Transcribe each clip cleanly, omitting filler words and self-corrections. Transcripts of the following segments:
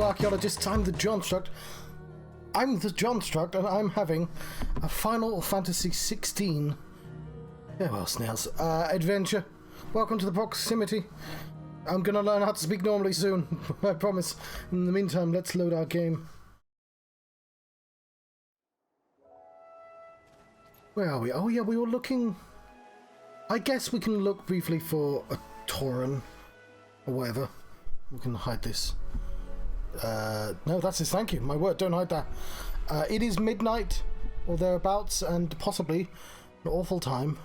archaeologists. I'm the Johnstruct. And I'm having a Final Fantasy 16 farewell snails adventure. Welcome to the proximity. I'm gonna learn how to speak normally soon, I promise. In the meantime, let's load our game. Where are we? Oh yeah, we were looking... I guess we can look briefly for a Tauren or whatever. We can hide this. No, that's his thank you. My word, don't hide that. It is midnight or thereabouts, and possibly an awful time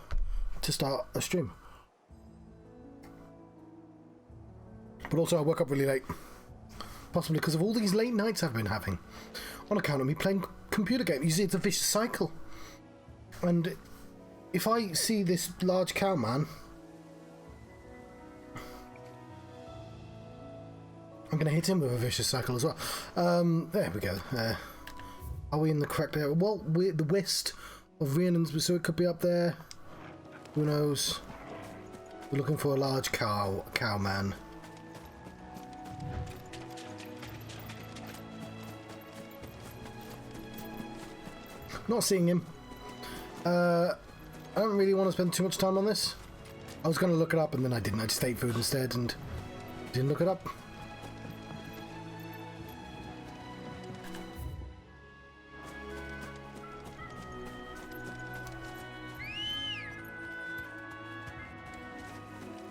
to start a stream. But also I woke up really late. Possibly because of all these late nights I've been having. On account of me playing computer games. You see, it's a vicious cycle. And if I see this large cow man, I'm going to hit him with a vicious cycle as well. There we go. Are we in the correct area? Well, we're the west of Rhiannon's, so it could be up there. Who knows? We're looking for a large cow man. Not seeing him. I don't really want to spend too much time on this. I was going to look it up and then I didn't. I just ate food instead and didn't look it up.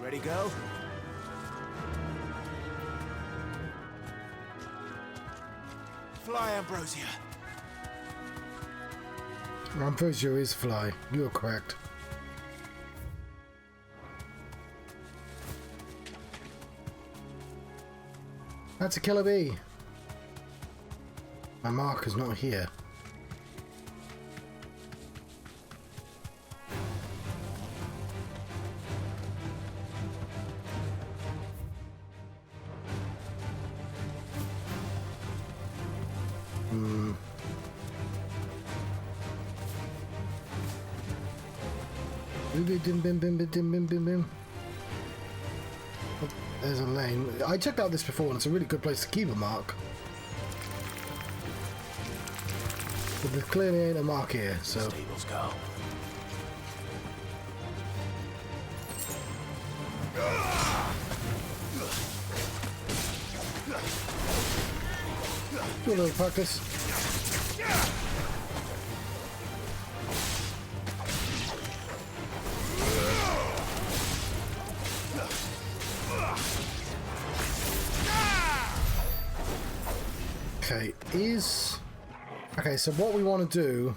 Ready, go? Fly, Ambrosia. Ambrosia is fly. You're correct. That's a killer bee. My marker's not here. There's a lane. I checked out this before and it's a really good place to keep a mark. But there clearly ain't a mark here, so... Stables go. Do a little practice. Okay, so what we want to do,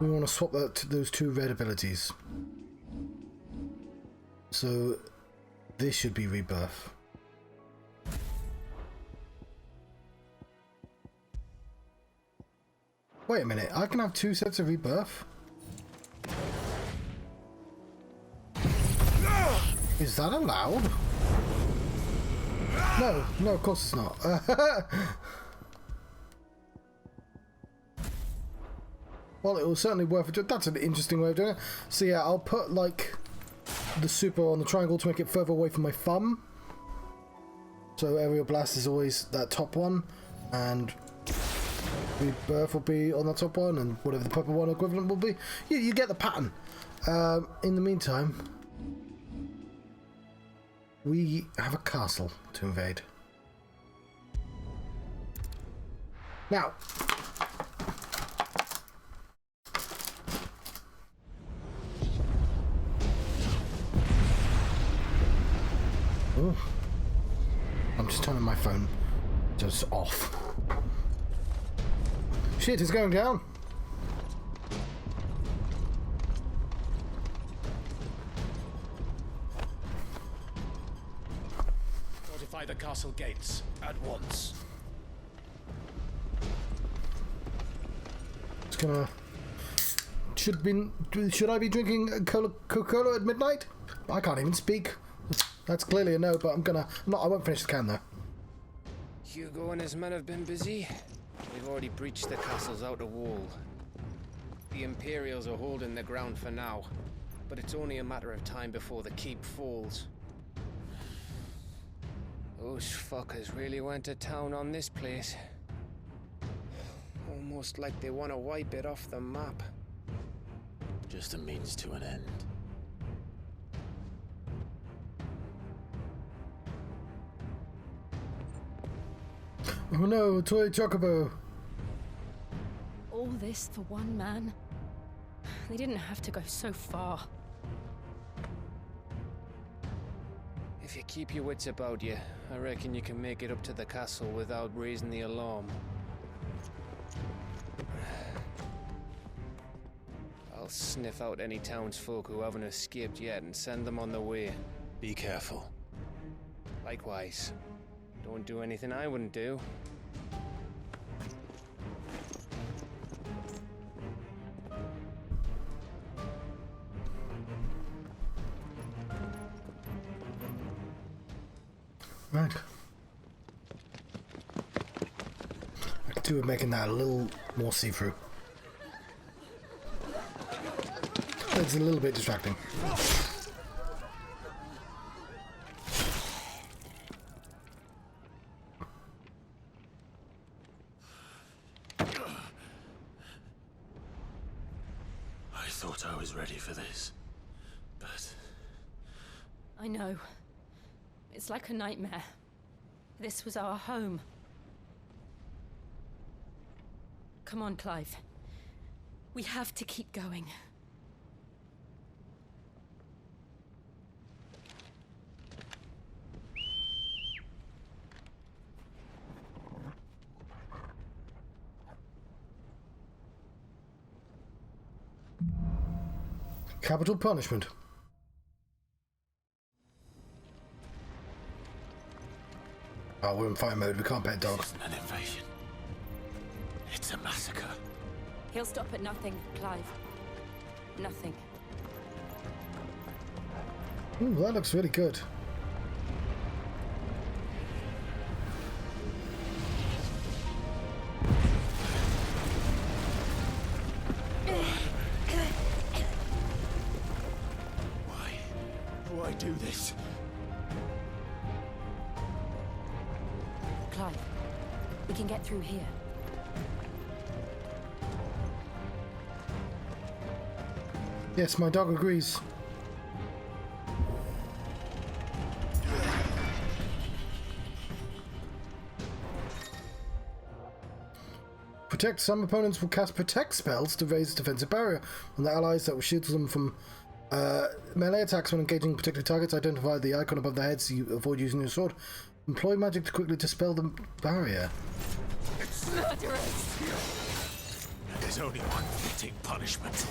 we want to swap that to those two red abilities. So this should be rebirth. Wait a minute, I can have two sets of rebirth? Is that allowed? No, of course it's not. Well, it was certainly worth it. That's an interesting way of doing it. So yeah, I'll put like the super on the triangle to make it further away from my thumb. So aerial blast is always that top one, and rebirth will be on the top one, and whatever the purple one equivalent will be. You get the pattern. In the meantime, we have a castle to invade. Now, ooh. I'm just turning my phone just off. Shit, it's going down. Fortify the castle gates at once. It's gonna... Should I be drinking Coca-Cola at midnight? I can't even speak. That's clearly a no, but I won't finish the can though. Hugo and his men have been busy. They've already breached the castle's outer wall. The Imperials are holding their ground for now, but it's only a matter of time before the keep falls. Those fuckers really went to town on this place. Almost like they want to wipe it off the map. Just a means to an end. Oh no, Toy Chocobo! All this for one man? They didn't have to go so far. If you keep your wits about you, I reckon you can make it up to the castle without raising the alarm. I'll sniff out any townsfolk who haven't escaped yet and send them on their way. Be careful. Likewise. Don't do anything I wouldn't do. Right. I could do with making that a little more see-through. It's a little bit distracting. I thought I was ready for this, but... I know. It's like a nightmare. This was our home. Come on, Clive. We have to keep going. Capital punishment. Oh, we're in fight mode. We can't pet dogs. This isn't an invasion. It's a massacre. He'll stop at nothing, Clive. Nothing. Ooh, that looks really good. Why do this? Clive, we can get through here. Yes, my dog agrees. Protect. Some opponents will cast protect spells to raise defensive barrier on the allies that will shield them from melee attacks when engaging particular targets. Identify the icon above the head so you avoid using your sword. Employ magic to quickly dispel the barrier. Murderers! There's only one fitting punishment.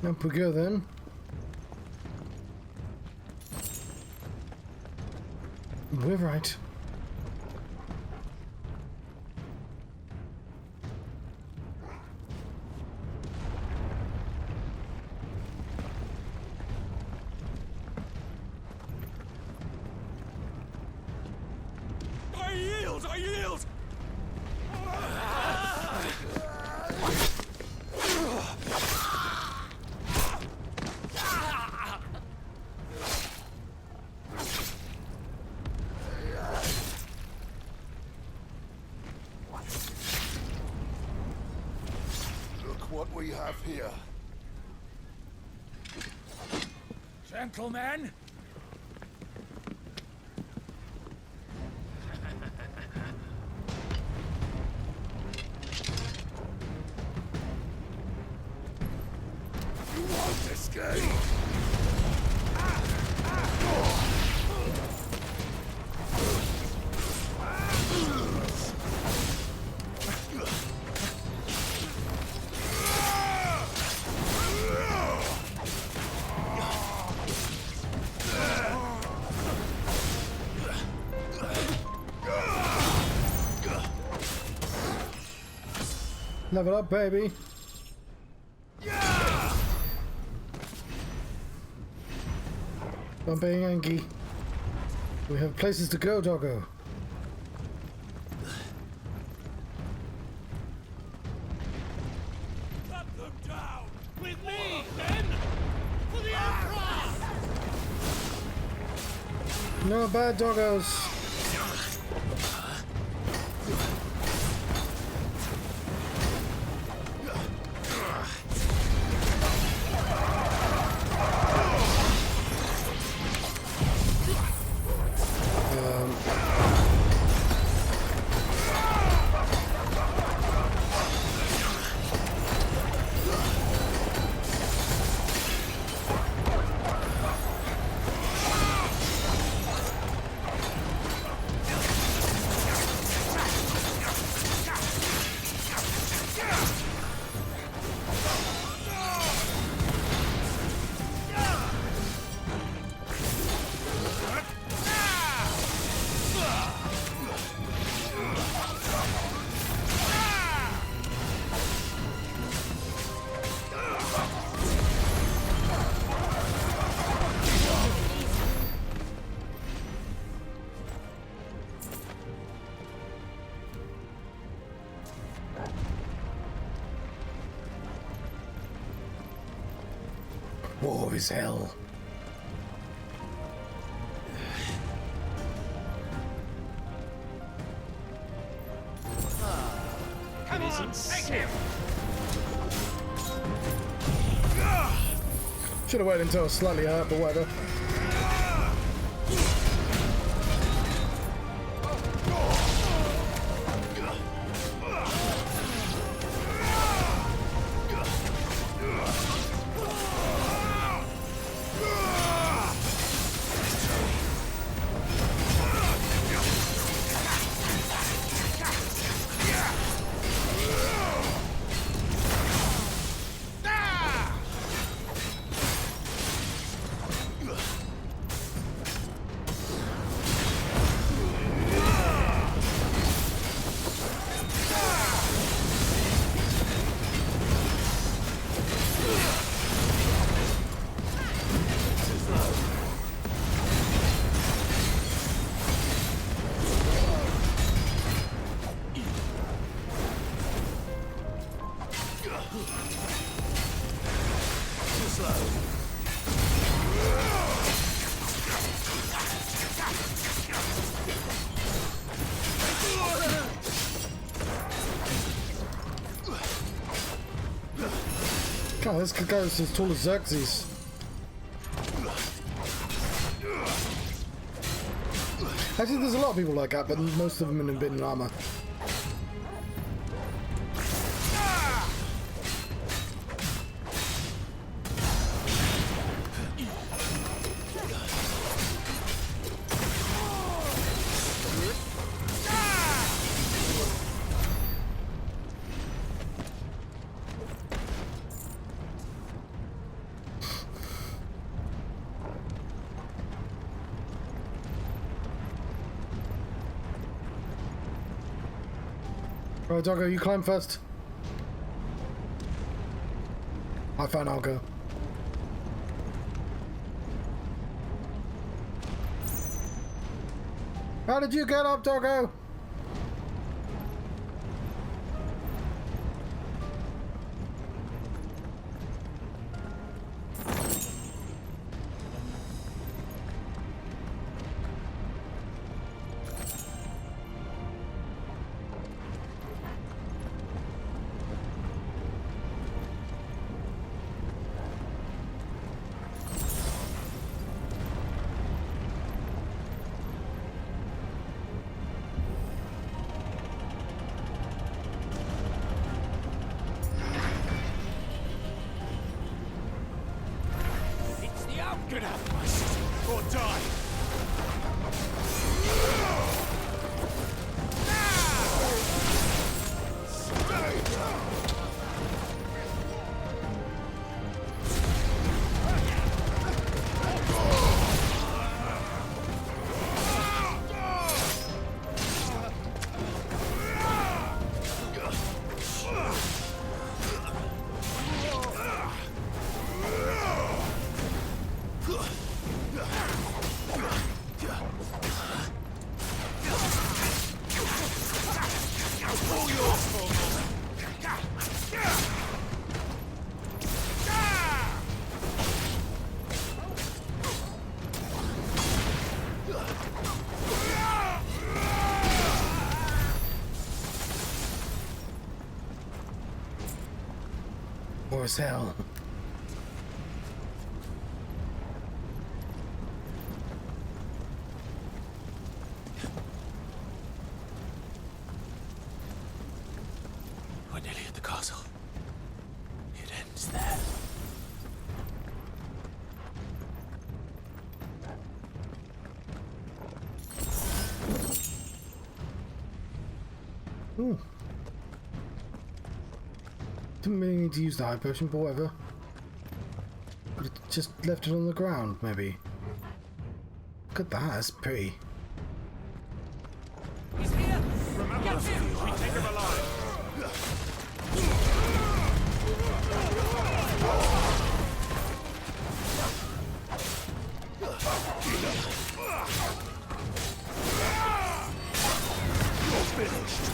Up we go then. We're right. I yield! I yield! What we have here. Gentlemen, You won't escape. Level up, baby. I'm being angry. We have places to go, doggo. Cut them down! With me, then! For the Emperor! No bad doggos. War is hell. Come on, take him! Should have waited until I was slightly hurt, but whatever. God, this could go as tall as Xerxes. Actually, there's a lot of people like that, but most of them have been in armor. Right, doggo, you climb first. I'll go. How did you get up, doggo? Get out of my city, or die! poor as hell. We're nearly at the castle. It ends there. Ooh. Didn't really need to use the high potion, but whatever. Could have just left it on the ground, maybe. Look at that, that's pretty. He's here! Remember, we take him alive! You're finished!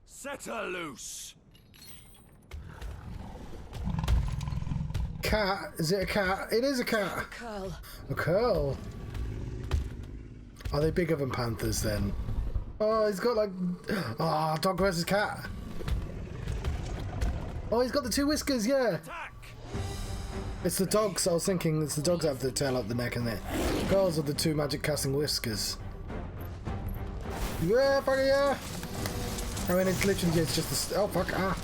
Set her loose! Cat? Is it a cat? It is a cat! Curl. A curl? Are they bigger than panthers then? Oh, he's got like... Ah, dog versus cat. Oh, he's got the 2 whiskers, yeah! Attack! It's the dogs, I was thinking it's the dogs that have the tail up the neck and the girls are the 2 magic casting whiskers. Yeah, fuck yeah! I mean, it's literally just a... Oh, fuck, ah!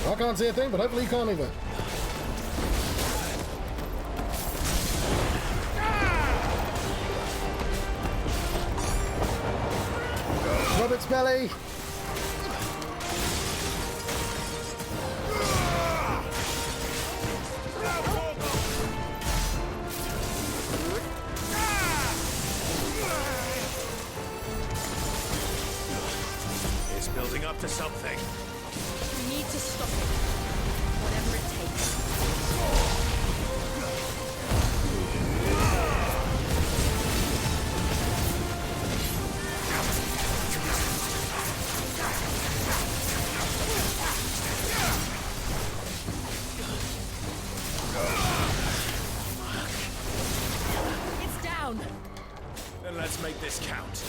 I can't see a thing, but hopefully you can't either. Rub its belly! It's building up to something. We need to stop it. Whatever it takes. It's down. Then let's make this count.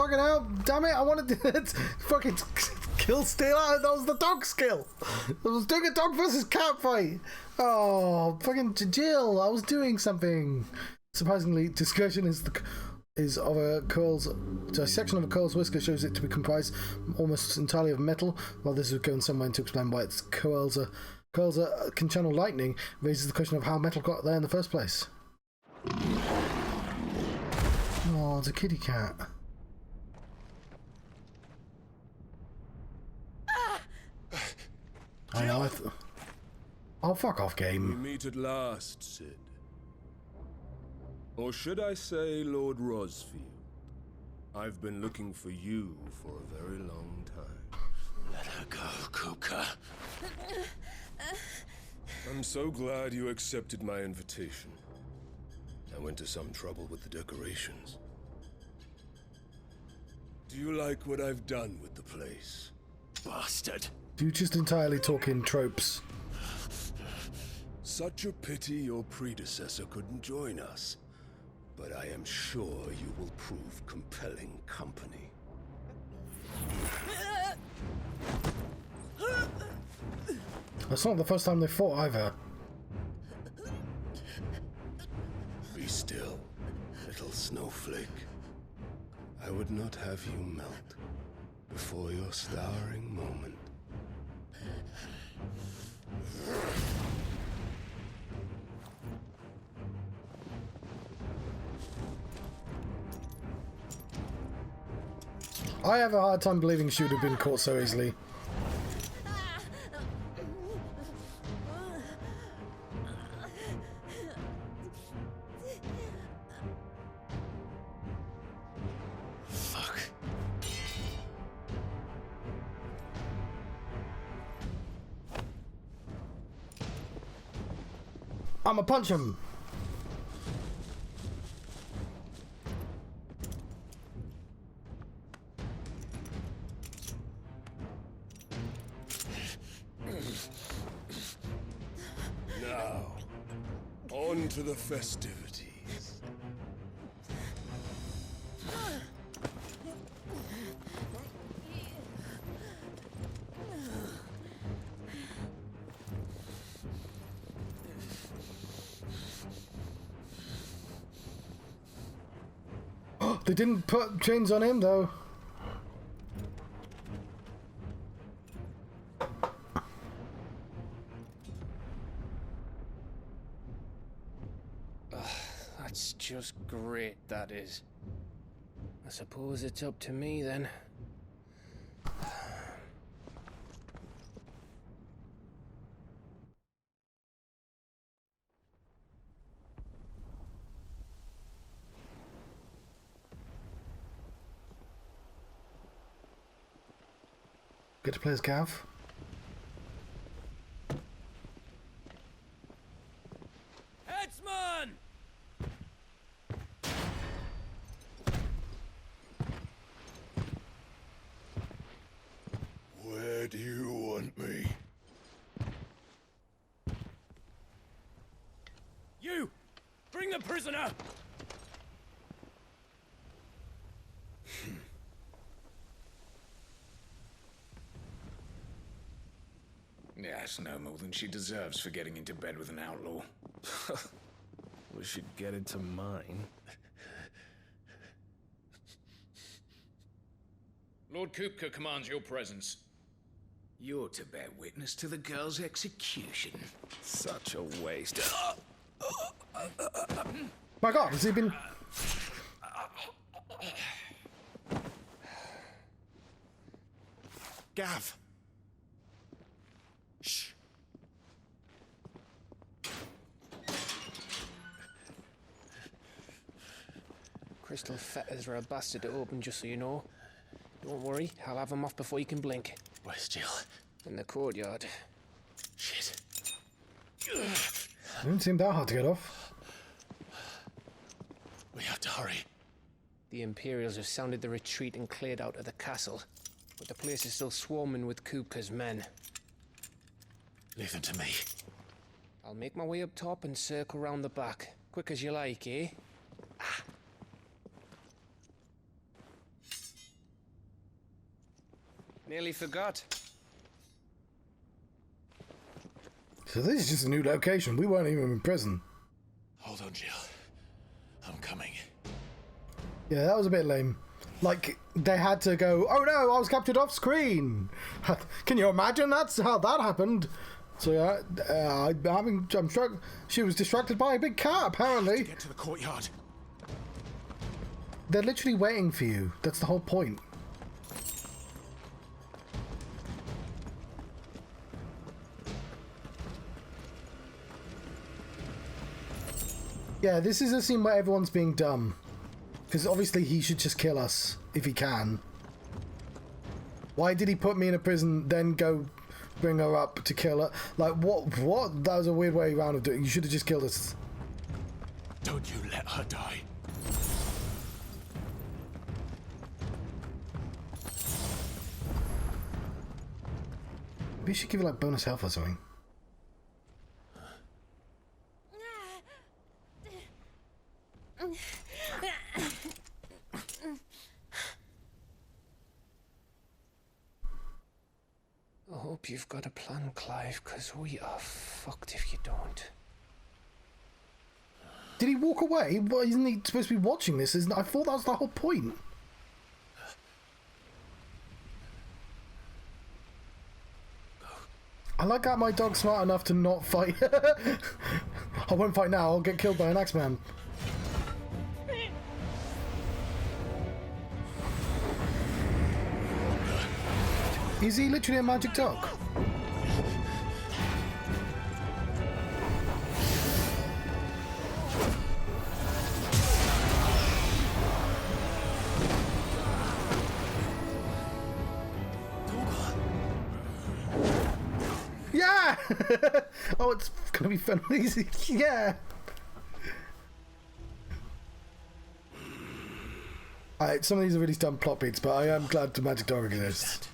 fucking hell, damn it, I wanted to fucking kill stealer. That was the dog skill. I was doing a dog versus cat fight. Oh, fucking Jill, I was doing something. Surprisingly, discussion is of a coil's dissection of a coil's whisker shows it to be comprised almost entirely of metal. While this is going somewhere to explain why its coils can channel lightning, raises the question of how metal got there in the first place. Oh, it's a kitty cat. I know. Oh, fuck off, We game. meet at last, Sid. Or should I say, Lord Rosfield? I've been looking for you for a very long time. Let her go, Kuka. I'm so glad you accepted my invitation. I went to some trouble with the decorations. Do you like what I've done with the place? Bastard. You just entirely talk in tropes. Such a pity your predecessor couldn't join us. But I am sure you will prove compelling company. That's not the first time they fought either. Be still, little snowflake. I would not have you melt before your starring moment. I have a hard time believing she would have been caught so easily. Fuck. I'ma punch him. Now, on to the festivities. They didn't put chains on him though. That's just great, that is. I suppose it's up to me then. Get to play as Gav. Headsman! Where do you want me? You! Bring the prisoner! Yes, no more than she deserves for getting into bed with an outlaw. We should get into mine. Lord Kupka commands your presence. You're to bear witness to the girl's execution. Such a waste. My God, has he been? Gav. Shh. Crystal fetters are a bastard to open, just so you know. Don't worry, I'll have them off before you can blink. Where's Jill? In the courtyard. Shit. It didn't seem that hard to get off. We have to hurry. The Imperials have sounded the retreat and cleared out of the castle. But the place is still swarming with Kupka's men. Leave them to me. I'll make my way up top and circle round the back. Quick as you like, eh? Nearly forgot. So this is just a new location. We weren't even in prison. Hold on, Jill. I'm coming. Yeah, that was a bit lame. Like, they had to go, oh no, I was captured off screen. Can you imagine that's how that happened? So yeah, I'm struck. She was distracted by a big cat, apparently. Get to the courtyard. They're literally waiting for you. That's the whole point. Yeah, this is a scene where everyone's being dumb. Because obviously he should just kill us, if he can. Why did he put me in a prison, then go bring her up to kill her? Like, what? That was a weird way around of doing it. You should have just killed us. Don't you let her die. Maybe you should give her, like, bonus health or something. I hope you've got a plan, Clive, because we are fucked if you don't. Did he walk away? Well, isn't he supposed to be watching this? I thought that was the whole point. I like that my dog's smart enough to not fight. I won't fight now, I'll get killed by an Axeman. Is he literally a magic dog? Yeah! Oh, it's gonna be fun. Yeah! Alright, some of these are really dumb plot beats, but I am glad the magic dog exists.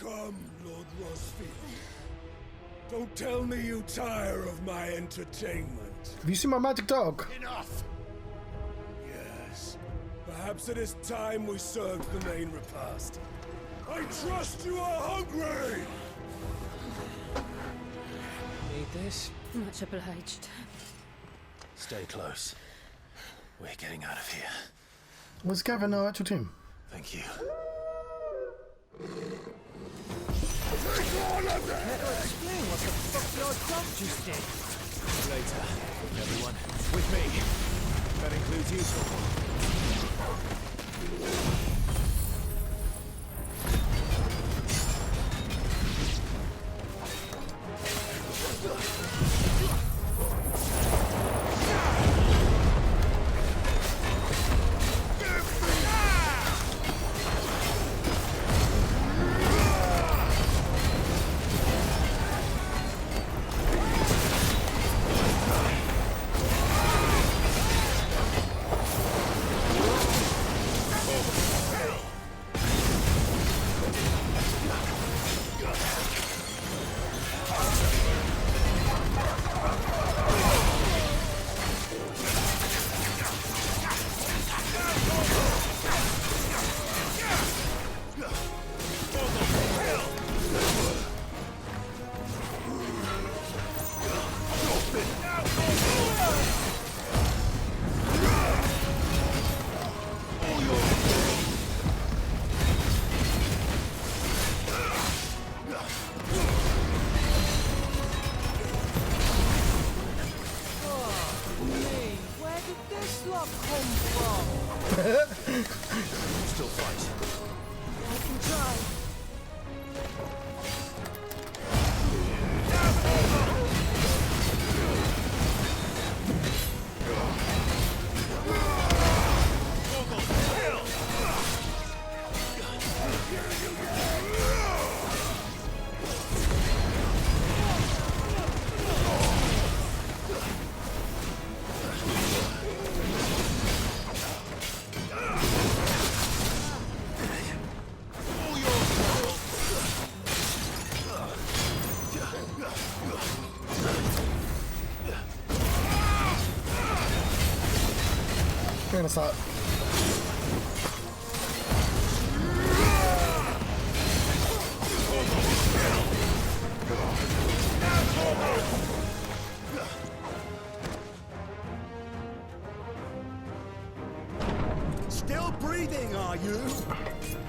Come, Lord Rosalith. Don't tell me you tire of my entertainment. Have you seen my magic dog? Enough! Yes. Perhaps it is time we served the main repast. I trust you are hungry! Need this? Much obliged. Stay close. We're getting out of here. Was Gavin our actual team? Thank you. Explain what the fuck your dog just did. Later, everyone. With me. That includes you two. Still fight. I can try. train of thought. Still breathing, are you?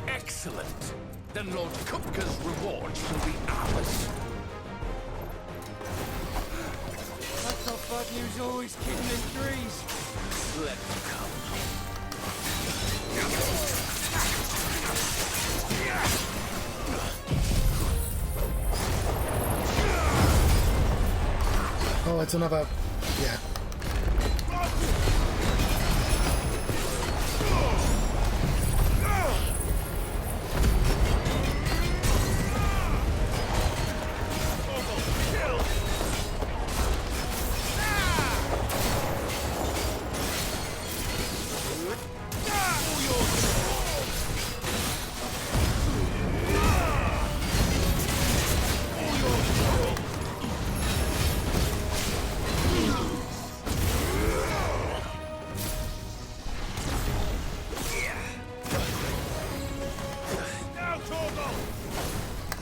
Excellent. Then Lord Kupka's reward shall be ours. I thought bad news always came in threes. Let them come. Oh, it's another. Yeah.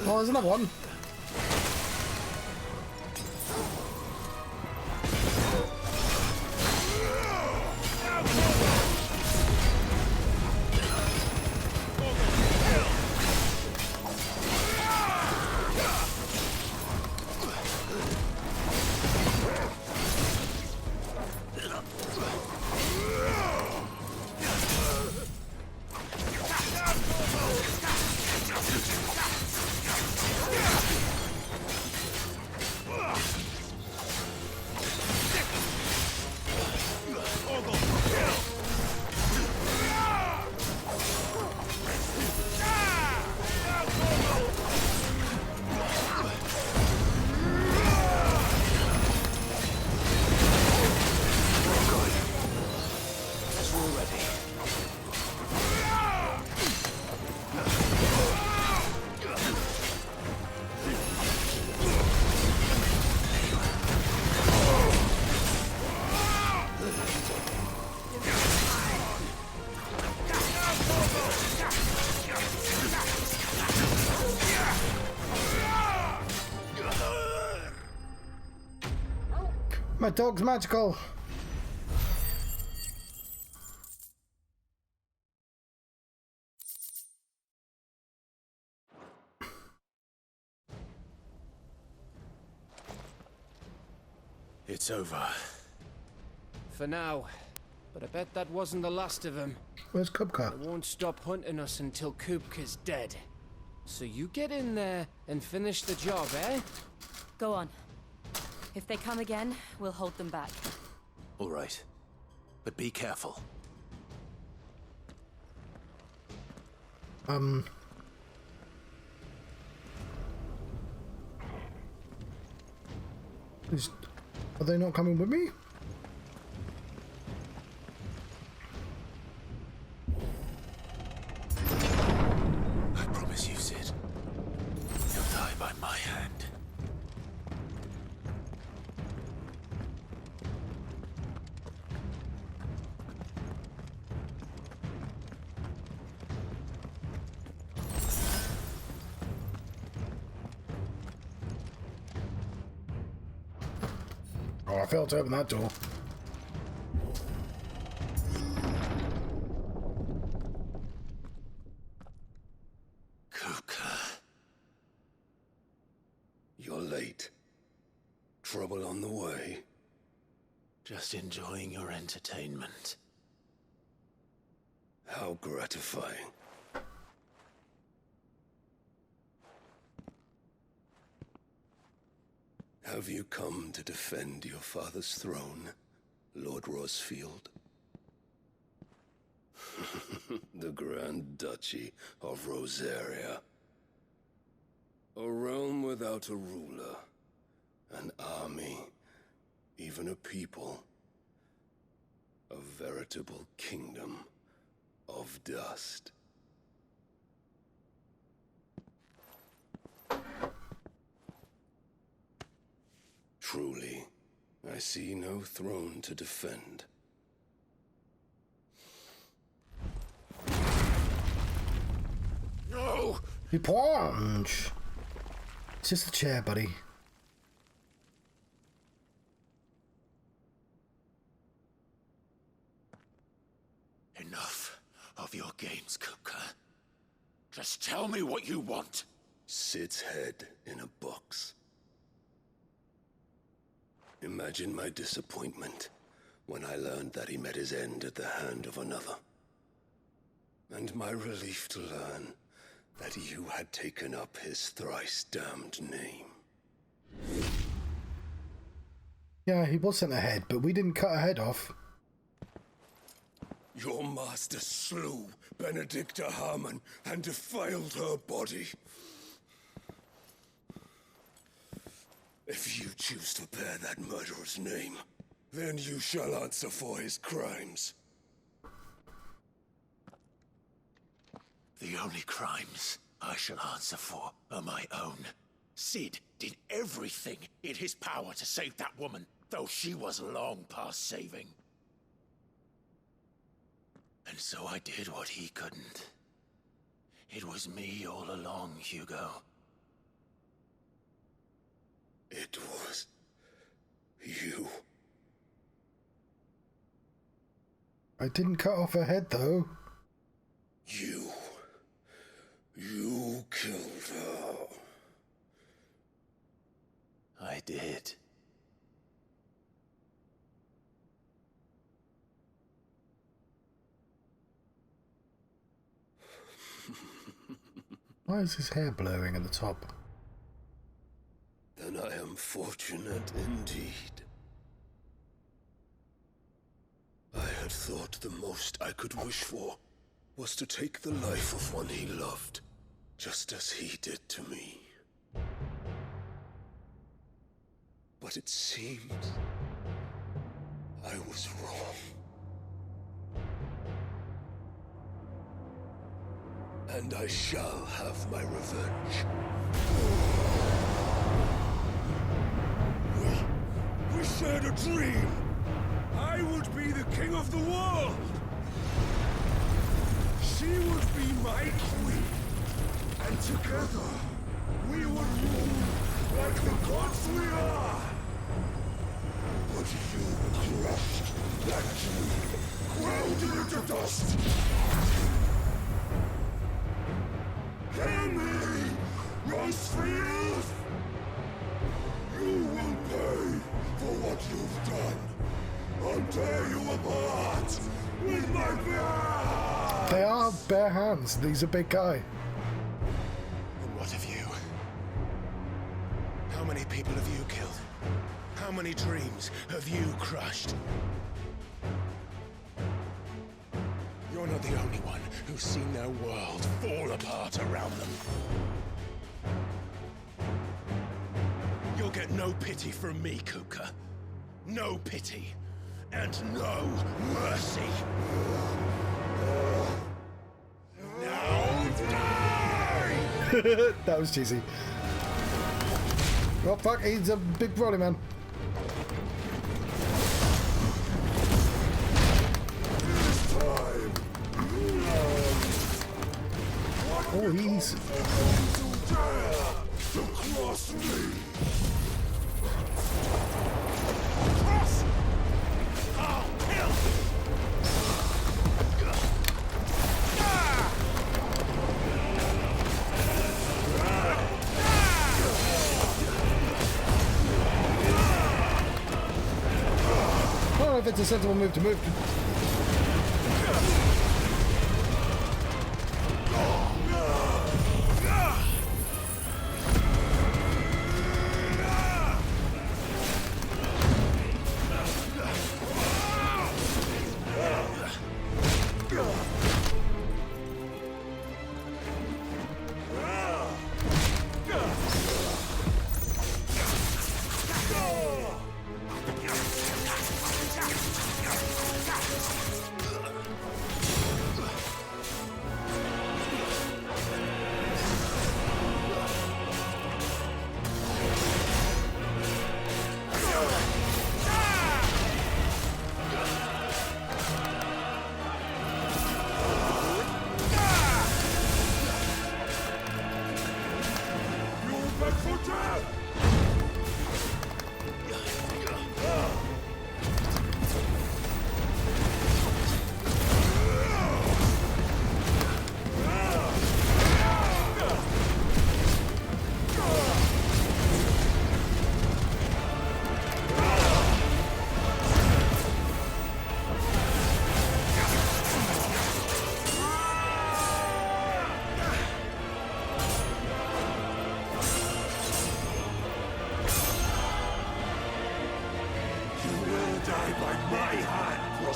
Oh, there's another one. My dog's magical. It's over. For now. But I bet that wasn't the last of him. Where's Kupka? They won't stop hunting us until Kupka's dead. So you get in there and finish the job, eh? Go on. If they come again, we'll hold them back. All right. But be careful. Are they not coming with me? I promise you, Sid. You'll die by my hand. Oh, I failed to open that door. Kupka. You're late. Trouble on the way. Just enjoying your entertainment. How gratifying. Have you come to defend your father's throne, Lord Rosfield? The Grand Duchy of Rosaria. A realm without a ruler, an army, even a people. A veritable kingdom of dust. Truly, I see no throne to defend. No! You plunge. It's just a chair, buddy. Enough of your games, Kupka. Just tell me what you want. Sid's head in a box. Imagine my disappointment when I learned that he met his end at the hand of another. And my relief to learn that you had taken up his thrice-damned name. Yeah, he was sent ahead, but we didn't cut her head off. Your master slew Benedicta Harmon and defiled her body. If you choose to bear that murderer's name, then you shall answer for his crimes. The only crimes I shall answer for are my own. Sid did everything in his power to save that woman, though she was long past saving. And so I did what he couldn't. It was me all along, Hugo. It was you. I didn't cut off her head, though. You killed her. I did. Why is his hair blurring at the top? Then I am fortunate indeed. I had thought the most I could wish for was to take the life of one he loved, just as he did to me. But it seems I was wrong. And I shall have my revenge. We shared a dream. I would be the king of the world. She would be my queen. And together, we would rule like the gods we are. But you crushed that dream, ground it into dust. Hear me, Rosalith! You will pay for what you've done. I'll tear you apart with my bare. They are bare hands. He's a big guy. And what of you? How many people have you killed? How many dreams have you crushed? You're not the only one who's seen their world fall apart around them. You'll get no pity from me, Kuka. No pity. And no mercy. Now die! That was cheesy. Oh fuck, he's a big brolly man. Oh, he's... I don't know if it's a sensible move to move.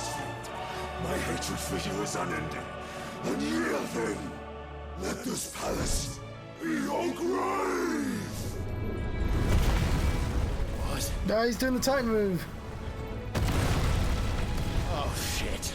field. My hatred for you is unending. Unyielding. Then, let this palace be your grave! What? No, he's doing the Titan move. Oh, shit.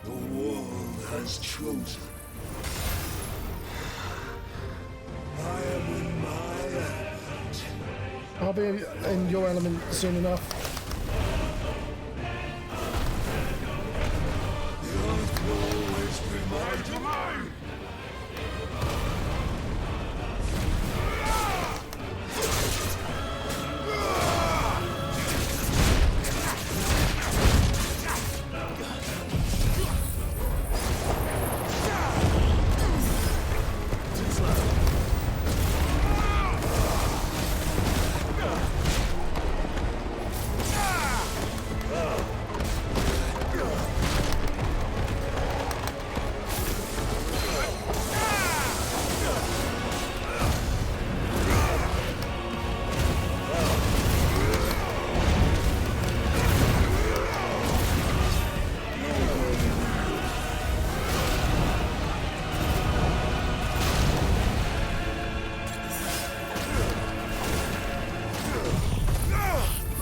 The world has chosen. I am in my element. I'll be in your element soon enough. The earth will always be my domain.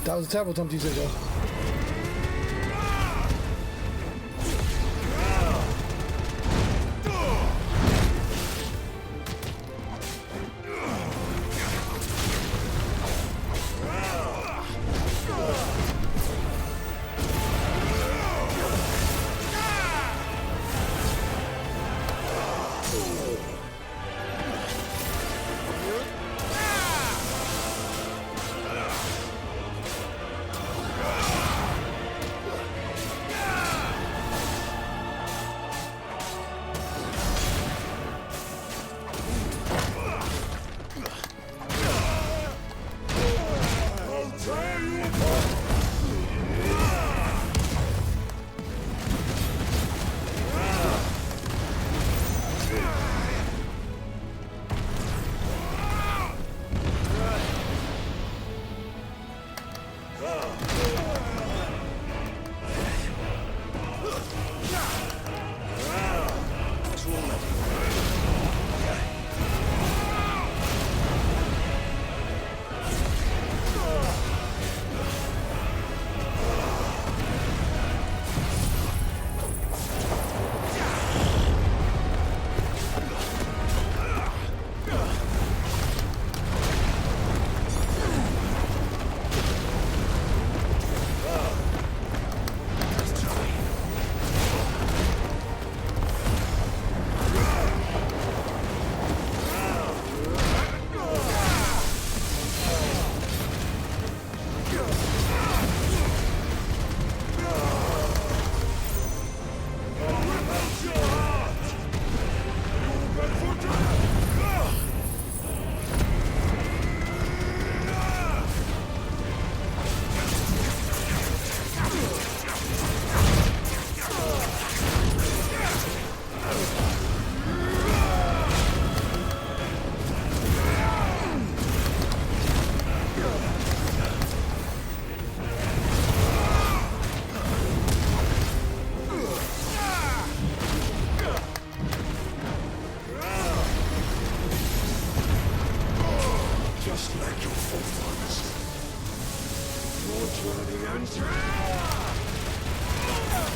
That was a terrible time to use it though.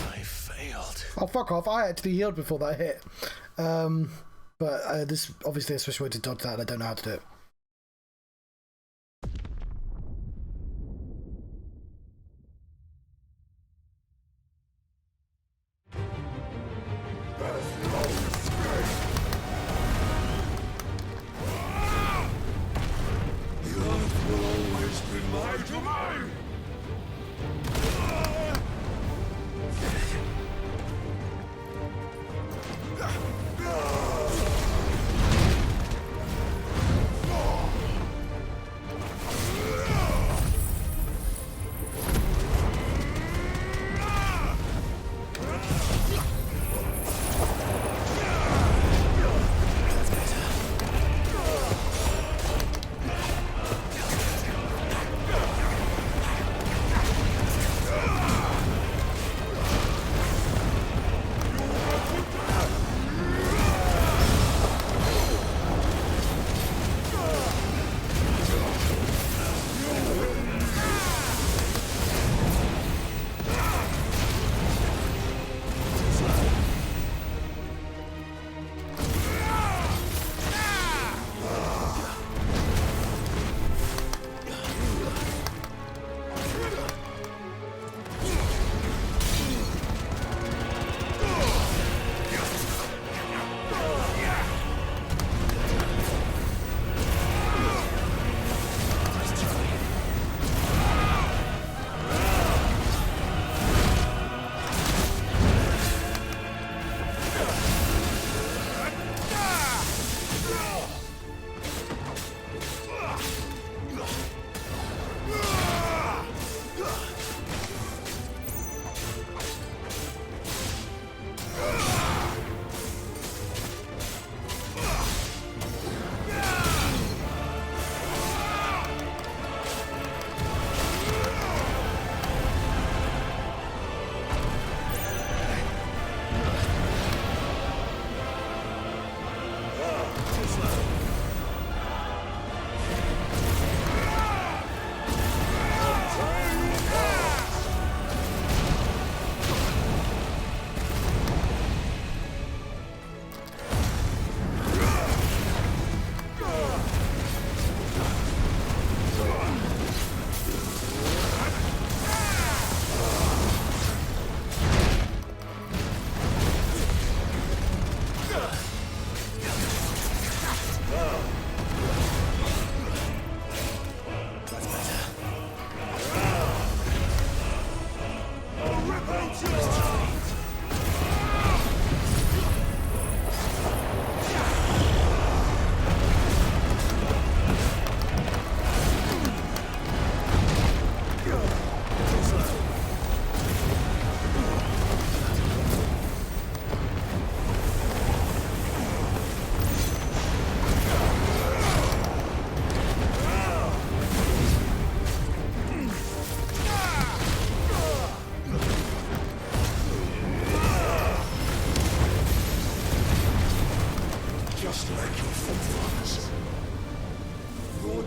I failed. Oh, fuck off. I actually healed before that hit. But this obviously a special way to dodge that, and I don't know how to do it.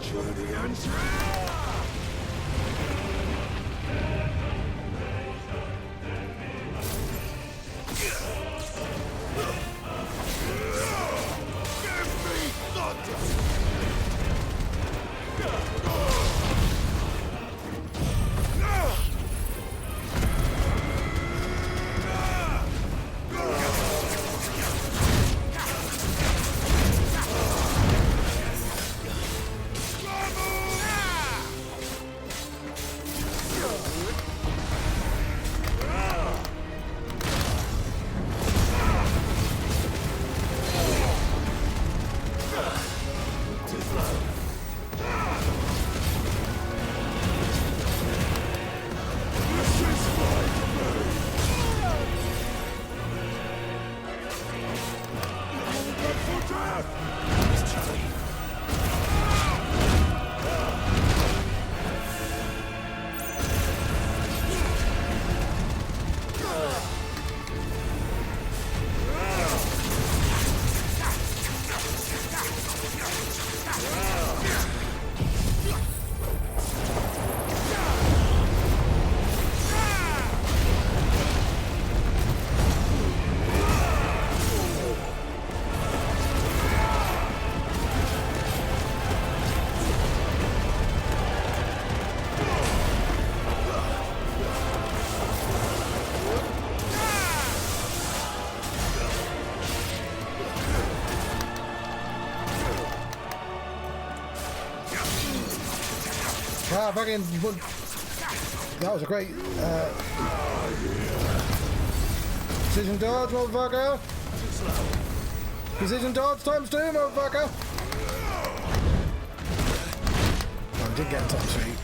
Journey and give me thunder! Ah, fucking... That was a great... Precision dodge, motherfucker! Precision dodge times 2, motherfucker! Oh, I did get a top sheet.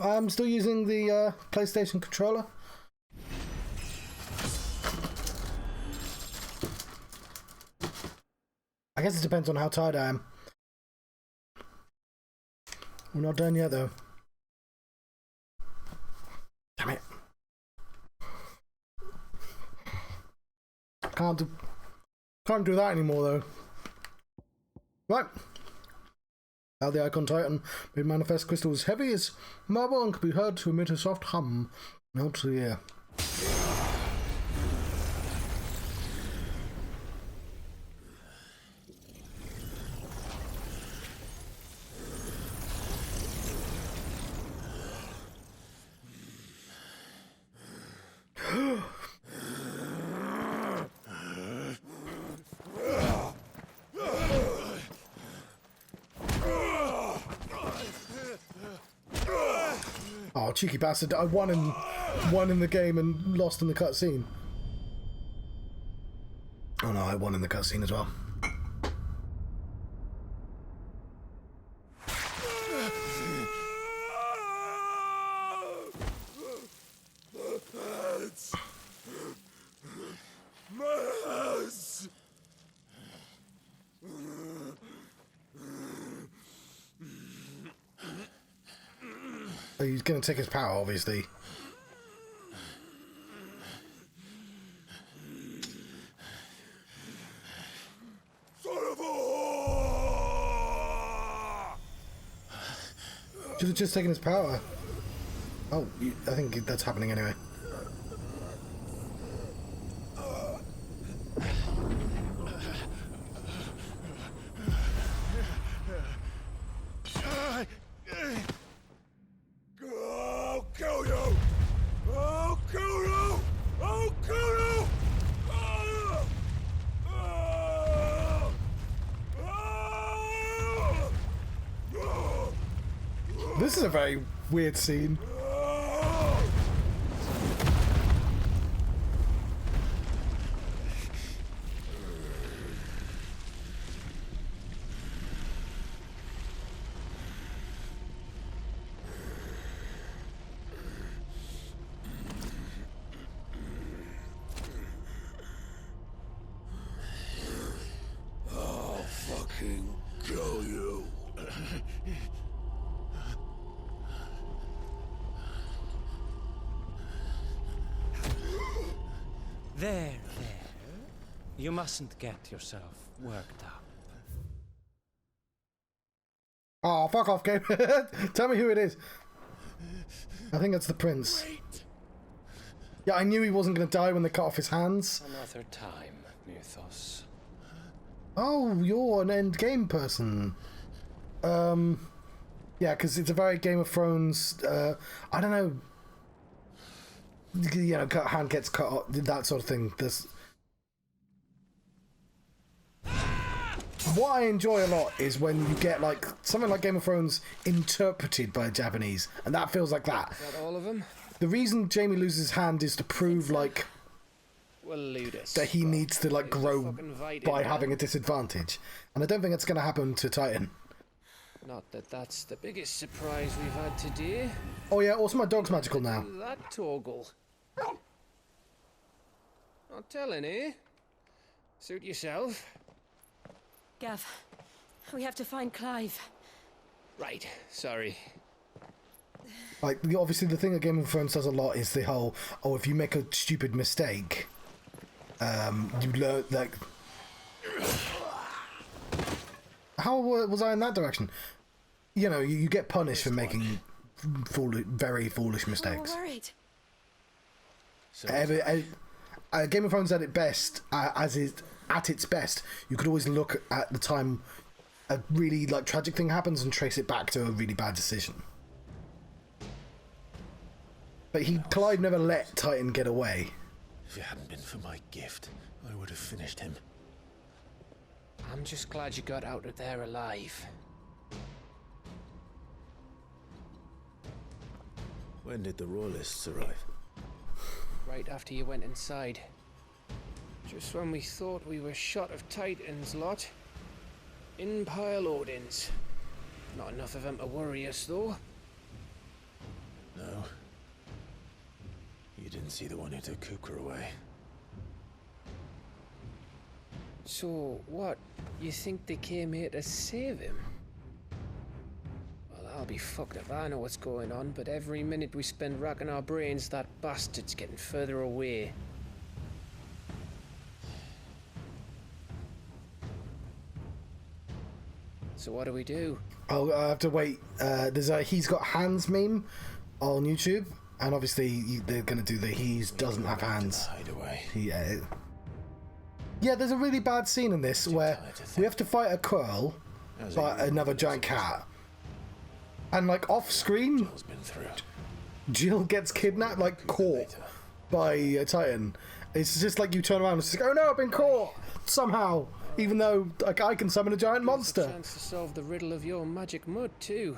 I'm still using the PlayStation controller. I guess it depends on how tired I am. We're not done yet though. Damn it. Can't do that anymore though. Right. Now the Icon Titan made manifest crystal as heavy as marble and could be heard to emit a soft hum out to the air. Oh, cheeky bastard! I won in the game and lost in the cutscene. Oh no, I won in the cutscene as well. Oh, he's going to take his power, obviously. Should have just taken his power. Oh, I think that's happening anyway. This is a very weird scene. king kill you? There. You mustn't get yourself worked up. Oh, fuck off, game. Tell me who it is. I think it's the prince. Yeah, I knew he wasn't going to die when they cut off his hands. Another time, Mythos. Oh, you're an end game person. Yeah, because it's a very Game of Thrones. I don't know. You know, hand gets cut off, that sort of thing. There's. What I enjoy a lot is when you get like something like Game of Thrones interpreted by Japanese, and that feels like that. Is that all of them? The reason Jamie loses his hand is to prove like Well, Ludus. that he needs to like grow fucking Viking, by man. having a disadvantage, and I don't think it's going to happen to Titan. Not that that's the biggest surprise we've had today. Oh yeah, also my dog's magical now. That toggle. Not telling, eh? Suit yourself. Gav, we have to find Clive. Right, sorry. Like obviously the thing that Game of Thrones does a lot is the whole if you make a stupid mistake, you learn like. How was I in that direction? You know, you get punished for making very foolish mistakes. We're worried. Game of Thrones at its best, at its best, you could always look at the time a really like tragic thing happens and trace it back to a really bad decision. But Clive never let Titan get away. If it hadn't been for my gift, I would have finished him. I'm just glad you got out of there alive. When did the Royalists arrive? Right after you went inside. Just when we thought we were shot of Titans, lot. In pile Odins. Not enough of them to worry us, though. No. You didn't see the one who took Kukra away. So, what? You think they came here to save him? Well, I'll be fucked if I know what's going on, but every minute we spend racking our brains, that bastard's getting further away. So what do we do? I have to wait. There's a he's got hands meme on YouTube, and obviously they're going to do the he doesn't have hands. Hideaway. Yeah, there's a really bad scene in this where we have to fight a Quirl by another giant cat, and like off screen, Jill's been through it. Jill gets kidnapped, like caught by a Titan. It's just like you turn around and it's like, oh no, I've been caught somehow. Even though like I can summon a giant monster. There's a chance to solve the riddle of your magic mud too.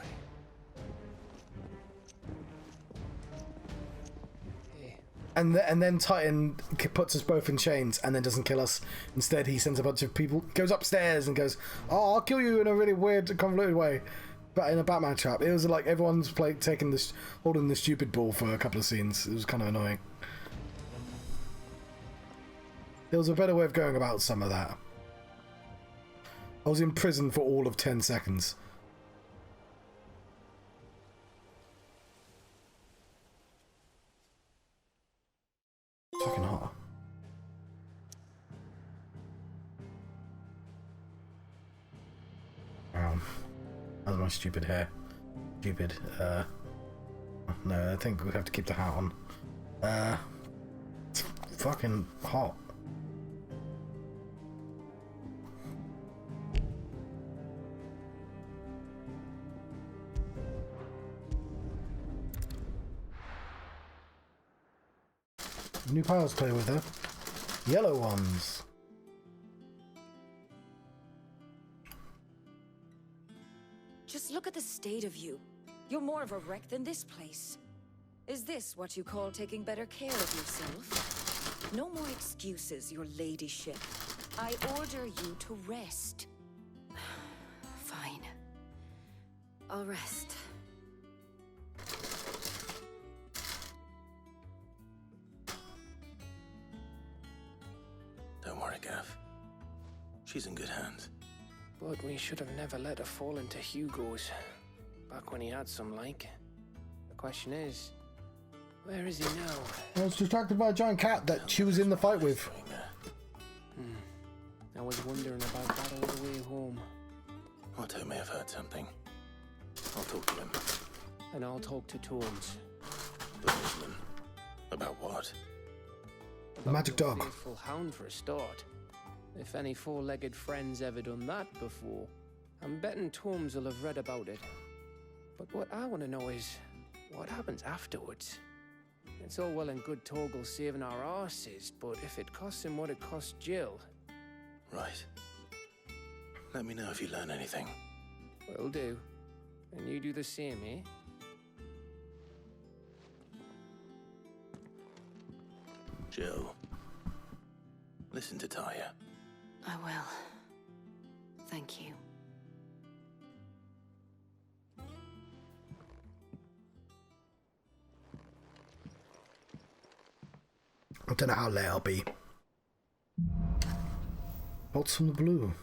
And then Titan puts us both in chains and then doesn't kill us. Instead, he sends a bunch of people, goes upstairs and goes, "Oh, I'll kill you in a really weird, convoluted way." But in a Batman trap, it was like everyone's holding the stupid ball for a couple of scenes. It was kind of annoying. There was a better way of going about some of that. I was in prison for all of 10 seconds. Fucking hot. That's my stupid hair. Stupid. No, I think we have to keep the hat on. It's fucking hot. New piles to play with her. Yellow ones. Just look at the state of you. You're more of a wreck than this place. Is this what you call taking better care of yourself? No more excuses, your ladyship. I order you to rest. Fine. I'll rest. Don't worry, Gav. She's in good hands. But we should have never let her fall into Hugo's. Back when he had some like. The question is, where is he now? I was distracted by a giant cat that she was in the fight with. I was wondering about that all the way home. Otto may have heard something. I'll talk to him. And I'll talk to Tomes. The Woodsman. About what? The magic dog. Faithful hound for a start. If any four-legged friend's ever done that before, I'm betting Tomes will have read about it. But what I want to know is, what happens afterwards? It's all well and good Torgal saving our arses, but if it costs him what it cost Jill... Right. Let me know if you learn anything. Will do. And you do the same, eh? Jill. Listen to Taya. I will. Thank you. I don't know how late I'll be. Bolts from the blue.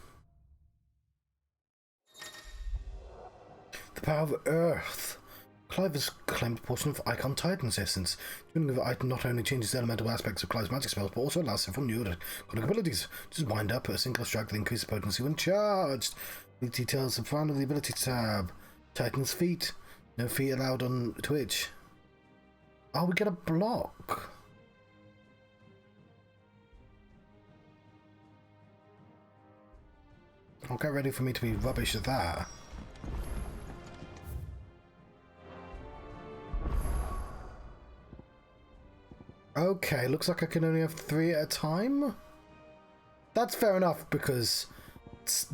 The power of Earth. Clive has claimed a portion of Icon Titan's essence. Tuning of the item not only changes the elemental aspects of Clive's magic spells, but also allows several new abilities. Just wind up, a single strike that increases potency when charged. These details are found on the ability tab. Titan's feet. No feet allowed on Twitch. Oh, we get a block. I'll get ready for me to be rubbish at that. Okay, looks like I can only have 3 at a time. That's fair enough, because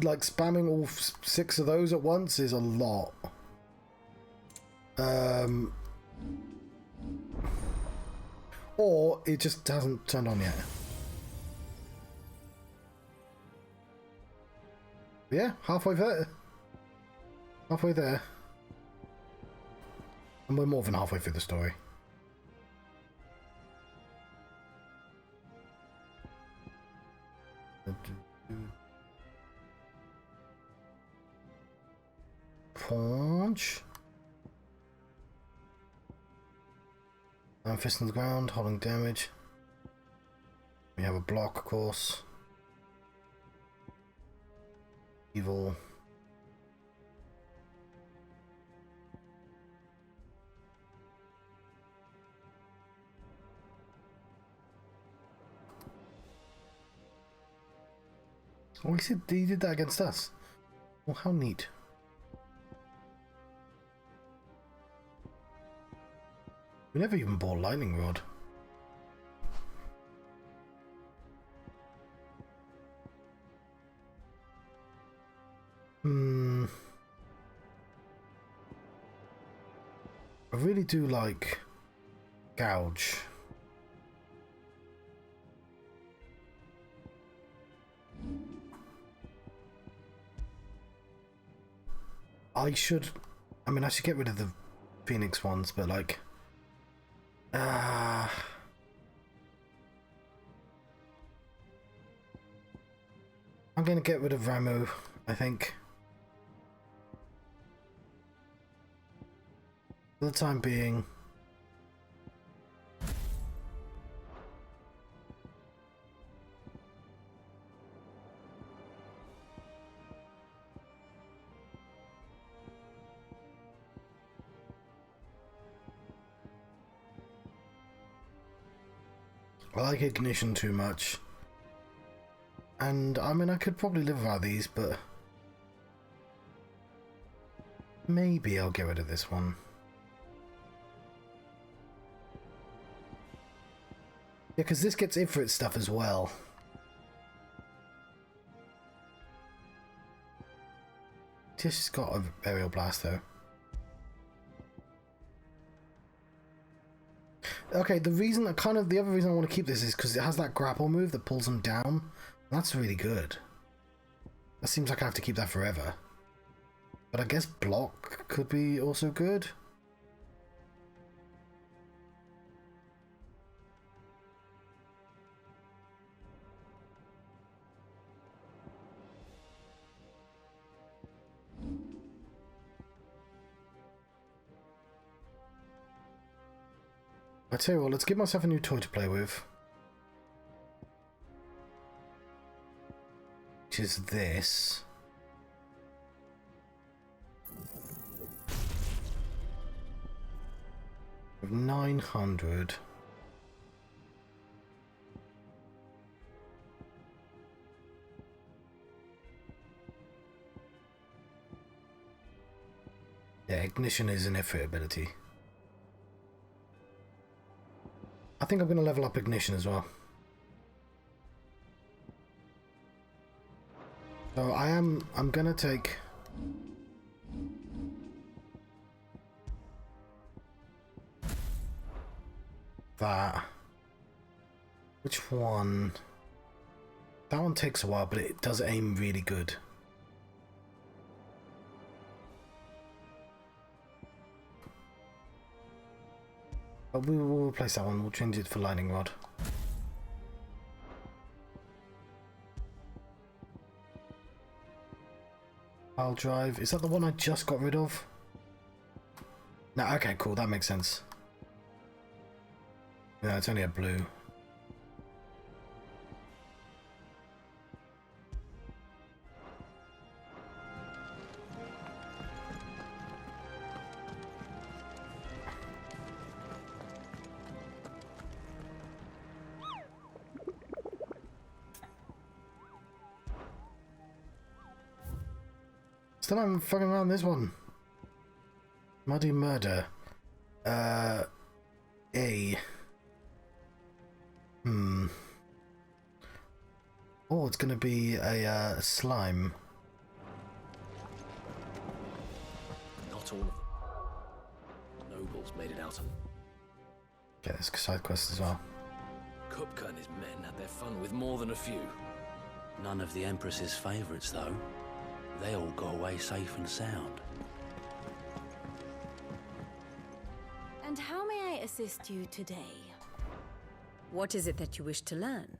like spamming all 6 of those at once is a lot. Or it just hasn't turned on yet. Yeah, halfway there. Halfway there. And we're more than halfway through the story. Punch. I'm fist on the ground, holding damage. We have a block, of course. Evil. Oh, he did that against us. Well, how neat. We never even bought lightning rod. I really do like gouge. I should get rid of the Phoenix ones, but like, I'm gonna get rid of Ramu, I think. For the time being. I like Ignition too much. And I mean, I could probably live without these, but maybe I'll get rid of this one. Yeah, because this gets Ifrit stuff as well. Just got a aerial blast though. Okay, the other reason I want to keep this is because it has that grapple move that pulls them down. That's really good. That seems like I have to keep that forever. But I guess block could be also good. I tell you what, let's give myself a new toy to play with. Which is this. With 900. Yeah, ignition is an effort ability. I think I'm going to level up ignition as well. So I'm going to take that. Which one? That one takes a while, but it does aim really good. But we will replace that one. We'll change it for lightning rod. I'll drive. Is that the one I just got rid of? No, okay, cool. That makes sense. No, it's only a blue. Still haven't fucking around this one. Muddy murder. A. Oh, it's gonna be a slime. Not all of them. Nobles made it out. Okay, there's side quest as well. Kupka and his men had their fun with more than a few. None of the Empress's favourites, though. They all got away safe and sound. And how may I assist you today? What is it that you wish to learn?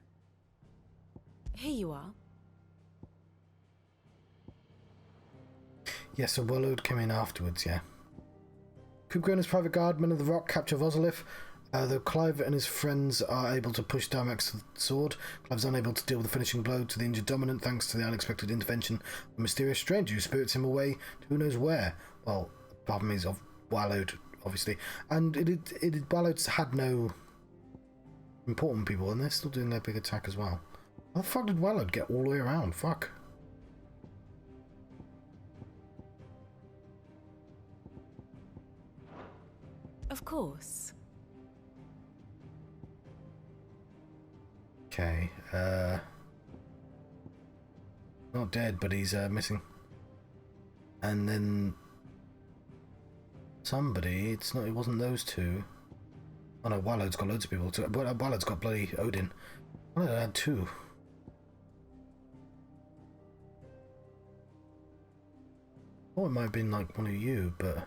Here you are. Yes, so Warlord came in afterwards, yeah. Kupka and his private guard, men of the rock, capture Rosalith. Though Clive and his friends are able to push Damax with the sword, Clive's unable to deal with the finishing blow to the injured dominant thanks to the unexpected intervention of a mysterious stranger who spirits him away to who knows where. Well, apart from his of Warlord, obviously. And Warlords had no important people, and they're still doing their big attack as well. How the fuck did Warlord get all the way around? Fuck. Of course. Okay, not dead, but he's missing. And then somebody, it wasn't those two. Oh no, Warlord's got loads of people too. Warlord's got bloody Odin. I had two. Oh, it might have been like one of you, but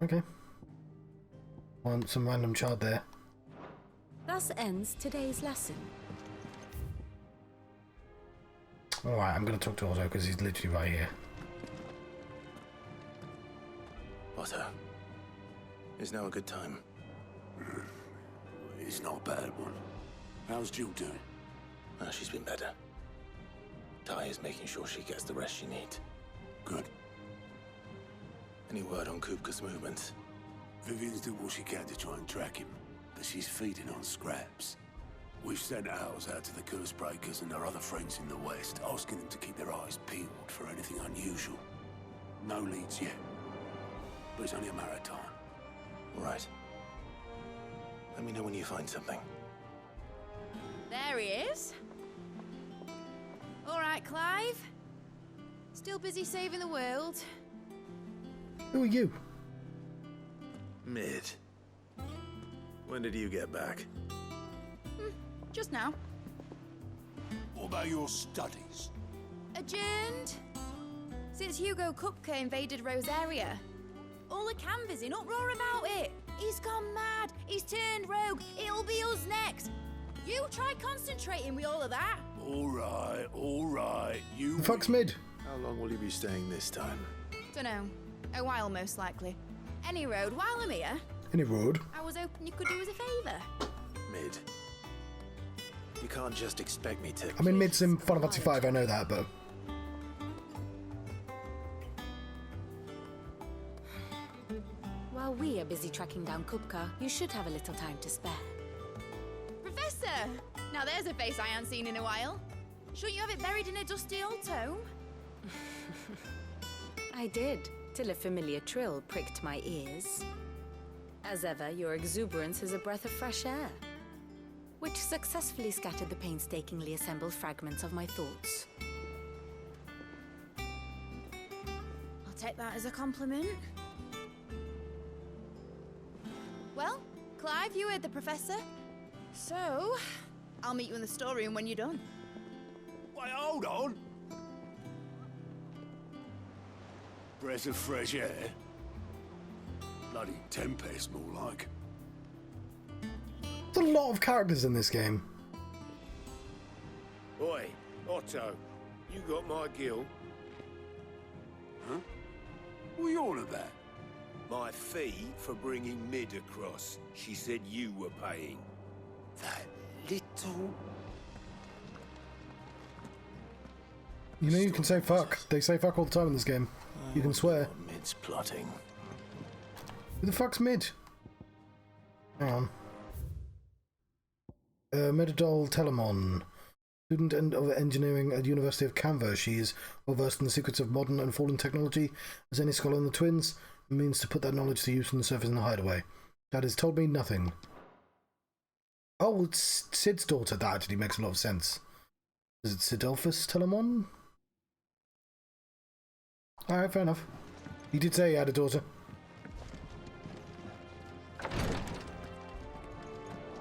okay. Want some random child there. Thus ends today's lesson. Alright, I'm going to talk to Otto because he's literally right here. Otto, is now a good time? It's not a bad one. How's Jill doing? She's been better. Ty is making sure she gets the rest she needs. Good. Any word on Kupka's movements? Vivian's doing what she can to try and track him, but she's feeding on scraps. We've sent ours out to the curse breakers and our other friends in the west, asking them to keep their eyes peeled for anything unusual. No leads yet, but it's only a matter of time. All right. Let me know when you find something. There he is. All right, Clive. Still busy saving the world. Who are you? Mid. When did you get back? Just now. What about your studies? Adjourned. Since Hugo Kupka invaded Rosaria. All the canvassing uproar about it. He's gone mad. He's turned rogue. It'll be us next. You try concentrating with all of that. All right. You. The fuck's mid? How long will you be staying this time? Dunno. A while, most likely. Any road, while I'm here, Any road? I was hoping you could do us a favour. Mid. You can't just expect me to. I mean, mid's in Final Fantasy 5, I know that, but... While we are busy tracking down Kupka, you should have a little time to spare. Professor! Now there's a face I haven't seen in a while. Shouldn't you have it buried in a dusty old tome? I did, till a familiar trill pricked my ears. As ever, your exuberance is a breath of fresh air, which successfully scattered the painstakingly assembled fragments of my thoughts. I'll take that as a compliment. Well, Clive, you heard the professor. So, I'll meet you in the storeroom when you're done. Wait, hold on. Breath of fresh air. Bloody tempest, more like. There's a lot of characters in this game. Oi, Otto, you got my gill? Huh? What are you on about? My fee for bringing Mid across. She said you were paying. That little... You know you can say fuck. They say fuck all the time in this game. You can swear. Mid's plotting. Who the fuck's Mid? Hang on. Medidol Telemon. Student of engineering at University of Canva. She is well versed in the secrets of modern and fallen technology. As any scholar in the twins, it means to put that knowledge to use on the surface in the hideaway. That has told me nothing. Oh, it's Sid's daughter. That actually makes a lot of sense. Is it Sidolphus Telemon? Alright, fair enough. He did say he had a daughter.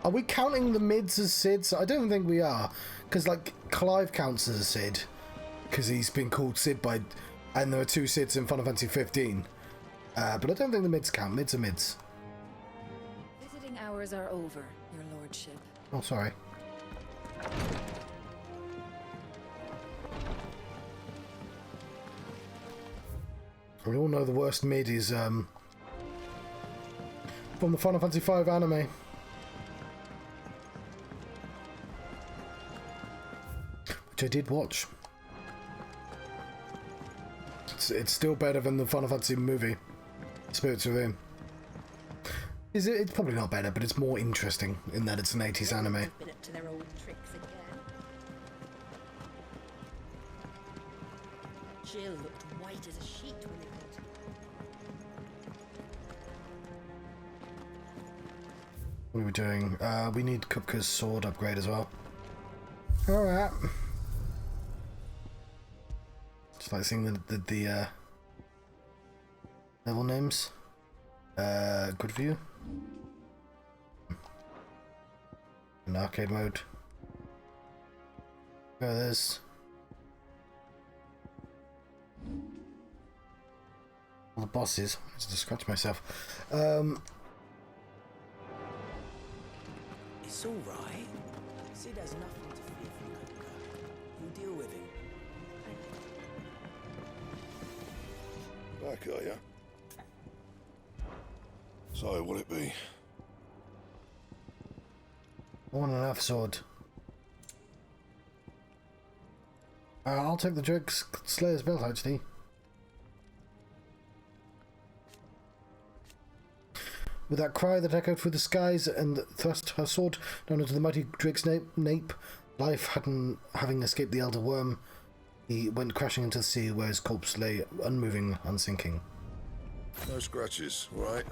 Are we counting the mids as Sids? I don't think we are. Because, like, Clive counts as a Sid. Because he's been called Sid by... And there are 2 Sids in Final Fantasy 15. But I don't think the mids count. Mids are mids. Visiting hours are over, your lordship. Oh, sorry. We all know the worst mid is from the Final Fantasy V anime. Which I did watch. It's still better than the Final Fantasy movie, Spirits Within. Is it? It's probably not better, but it's more interesting in that it's an 80s anime. Been up to their old tricks again. Jill looked white as a sheet when they got her. What are we doing? We need Kupka's sword upgrade as well. Alright. Just like seeing the level names. Good view. In arcade mode. Go this. All the bosses. I need to scratch myself. It's all right. Sid has nothing to fear from Kupka. You'll deal with him. Back, are ya? So, what'll it be? One and a half sword. I'll take the Drake Slayer's belt, actually. With that cry that echoed through the skies and thrust her sword down into the mighty Drake's nape, life having escaped the Elder Worm, he went crashing into the sea where his corpse lay unmoving, unsinking. No scratches, right?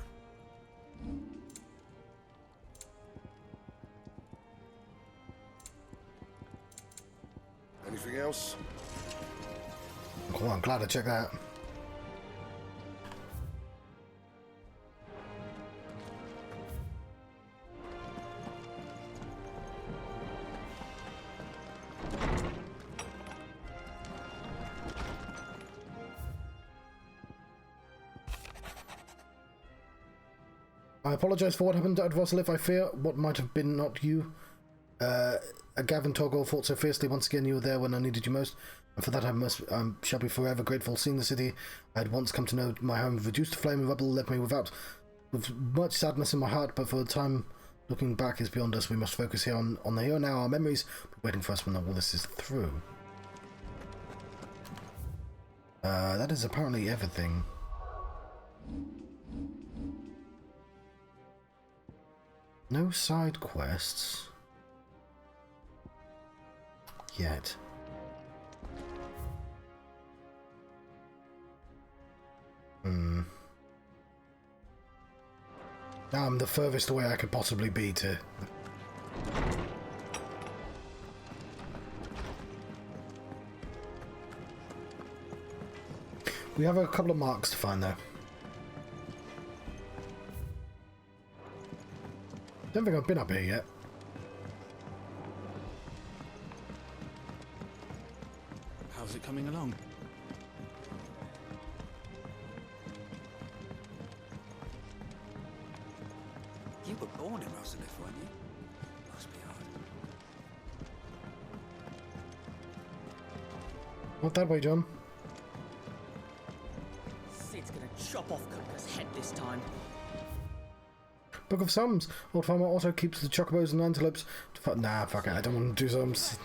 Anything else? Cool, I'm glad I checked that. I apologise for what happened at Rosalith. I fear what might have been not you. A Gavin Toggle fought so fiercely. Once again, you were there when I needed you most. And for that I shall be forever grateful. Seeing the city I had once come to know my home reduced to flame and rubble left me with much sadness in my heart, but for the time looking back is beyond us. We must focus here on the here and now. Our memories waiting for us when all this is through. That is apparently everything. No side quests yet. Now I'm the furthest away I could possibly be to... We have a couple of marks to find though. Don't think I've been up here yet. How's it coming along? You were born in Rosalith, weren't you? Must be hard. Not that way, John. Sid's gonna chop off Coca's head this time. Book of Sums. Old Farmer also keeps the chocobos and antelopes. Nah, fuck it. I don't want to do sums.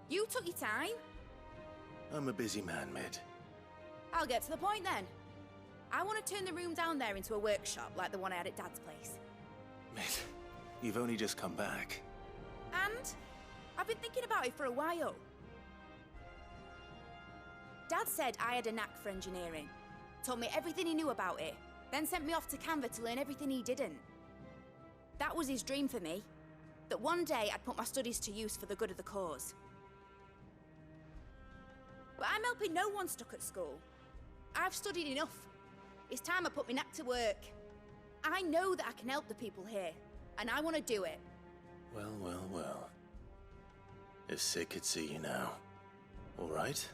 You took your time. I'm a busy man, Mid. I'll get to the point then. I want to turn the room down there into a workshop like the one I had at Dad's place. Mid, you've only just come back. And I've been thinking about it for a while. Dad said I had a knack for engineering. Told me everything he knew about it, then sent me off to Canva to learn everything he didn't. That was his dream for me. That one day I'd put my studies to use for the good of the cause. But I'm helping no one stuck at school. I've studied enough. It's time I put my knack to work. I know that I can help the people here, and I want to do it. Well, well, well. If Sid could see you now. All right?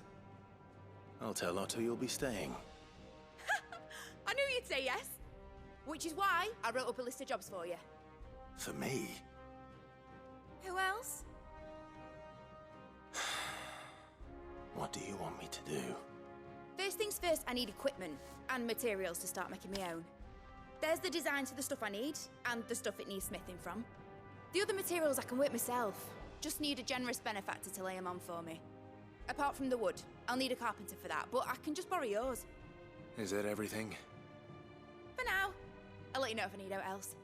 I'll tell Otto you'll be staying. I knew you'd say yes. Which is why I wrote up a list of jobs for you. For me? Who else? What do you want me to do? First things first, I need equipment and materials to start making my own. There's the designs for the stuff I need, and the stuff it needs smithing from. The other materials I can work myself. Just need a generous benefactor to lay them on for me. Apart from the wood, I'll need a carpenter for that, but I can just borrow yours. Is that everything? For now. I'll let you know if I need out else.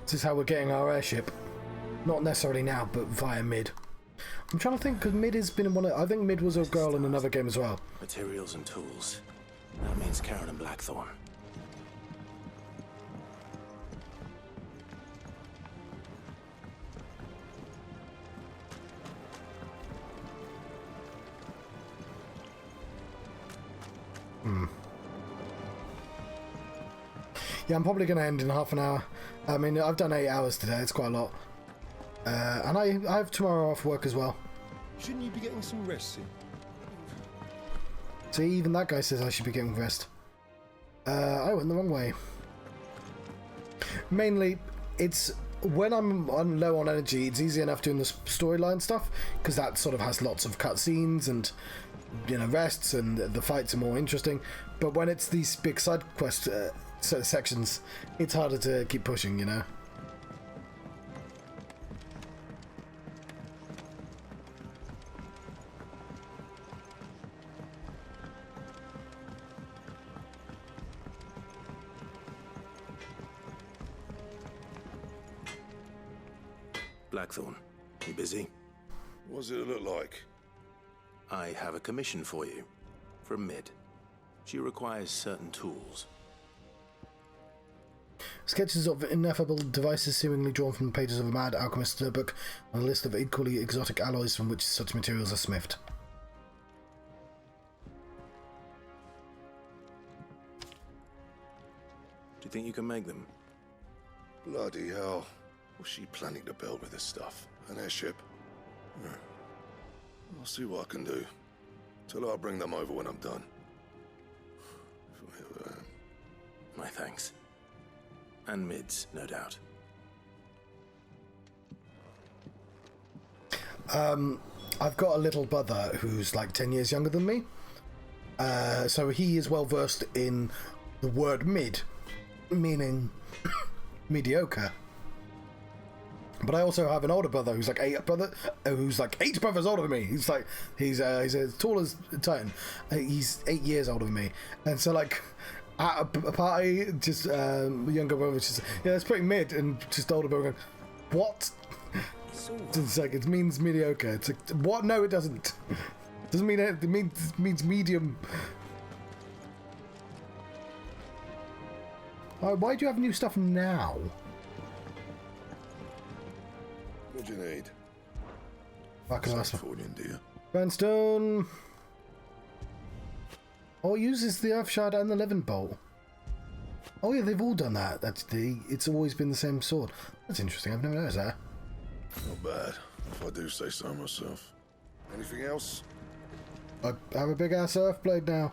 This is how we're getting our airship. Not necessarily now, but via Mid. I'm trying to think, because Mid has been in one of... I think Mid was a girl in another game as well. Materials and tools. That means Karen and Blackthorn. Yeah, I'm probably going to end in half an hour. I mean, I've done 8 hours today. It's quite a lot. And I have tomorrow off work as well. Shouldn't you be getting some rest soon? See, even that guy says I should be getting rest. I went the wrong way. Mainly, it's when I'm low on energy, it's easy enough doing the storyline stuff, because that sort of has lots of cutscenes and, you know, rests, and the fights are more interesting. But when it's these big side quest sections, it's harder to keep pushing, you know. Blackthorn, you busy? What does it look like? I have a commission for you. From Mid. She requires certain tools. Sketches of ineffable devices seemingly drawn from the pages of a mad alchemist's book, and a list of equally exotic alloys from which such materials are smithed. Do you think you can make them? Bloody hell. What's she planning to build with this stuff? An airship? I'll see what I can do. Tell her I'll bring them over when I'm done. My thanks. And mids, no doubt. I've got a little brother who's like 10 years younger than me. So he is well versed in the word mid, meaning mediocre. But I also have an older brother who's like eight brothers older than me. He's as tall as Titan. He's 8 years older than me, and so like at a party, just younger brother just it's pretty mid, and just older brother going, what? It's like it means mediocre. It's like what? No, it doesn't. It doesn't mean it. It means medium. Why do you have new stuff now? What do you need? Fucking awesome. Californian, do you? Grandstone. Oh, it uses the Earth Shard and the Levin Bolt. Oh yeah, they've all done that. It's always been the same sword. That's interesting. I've never noticed that. Not bad, if I do say so myself. Anything else? I have a big ass Earth blade now.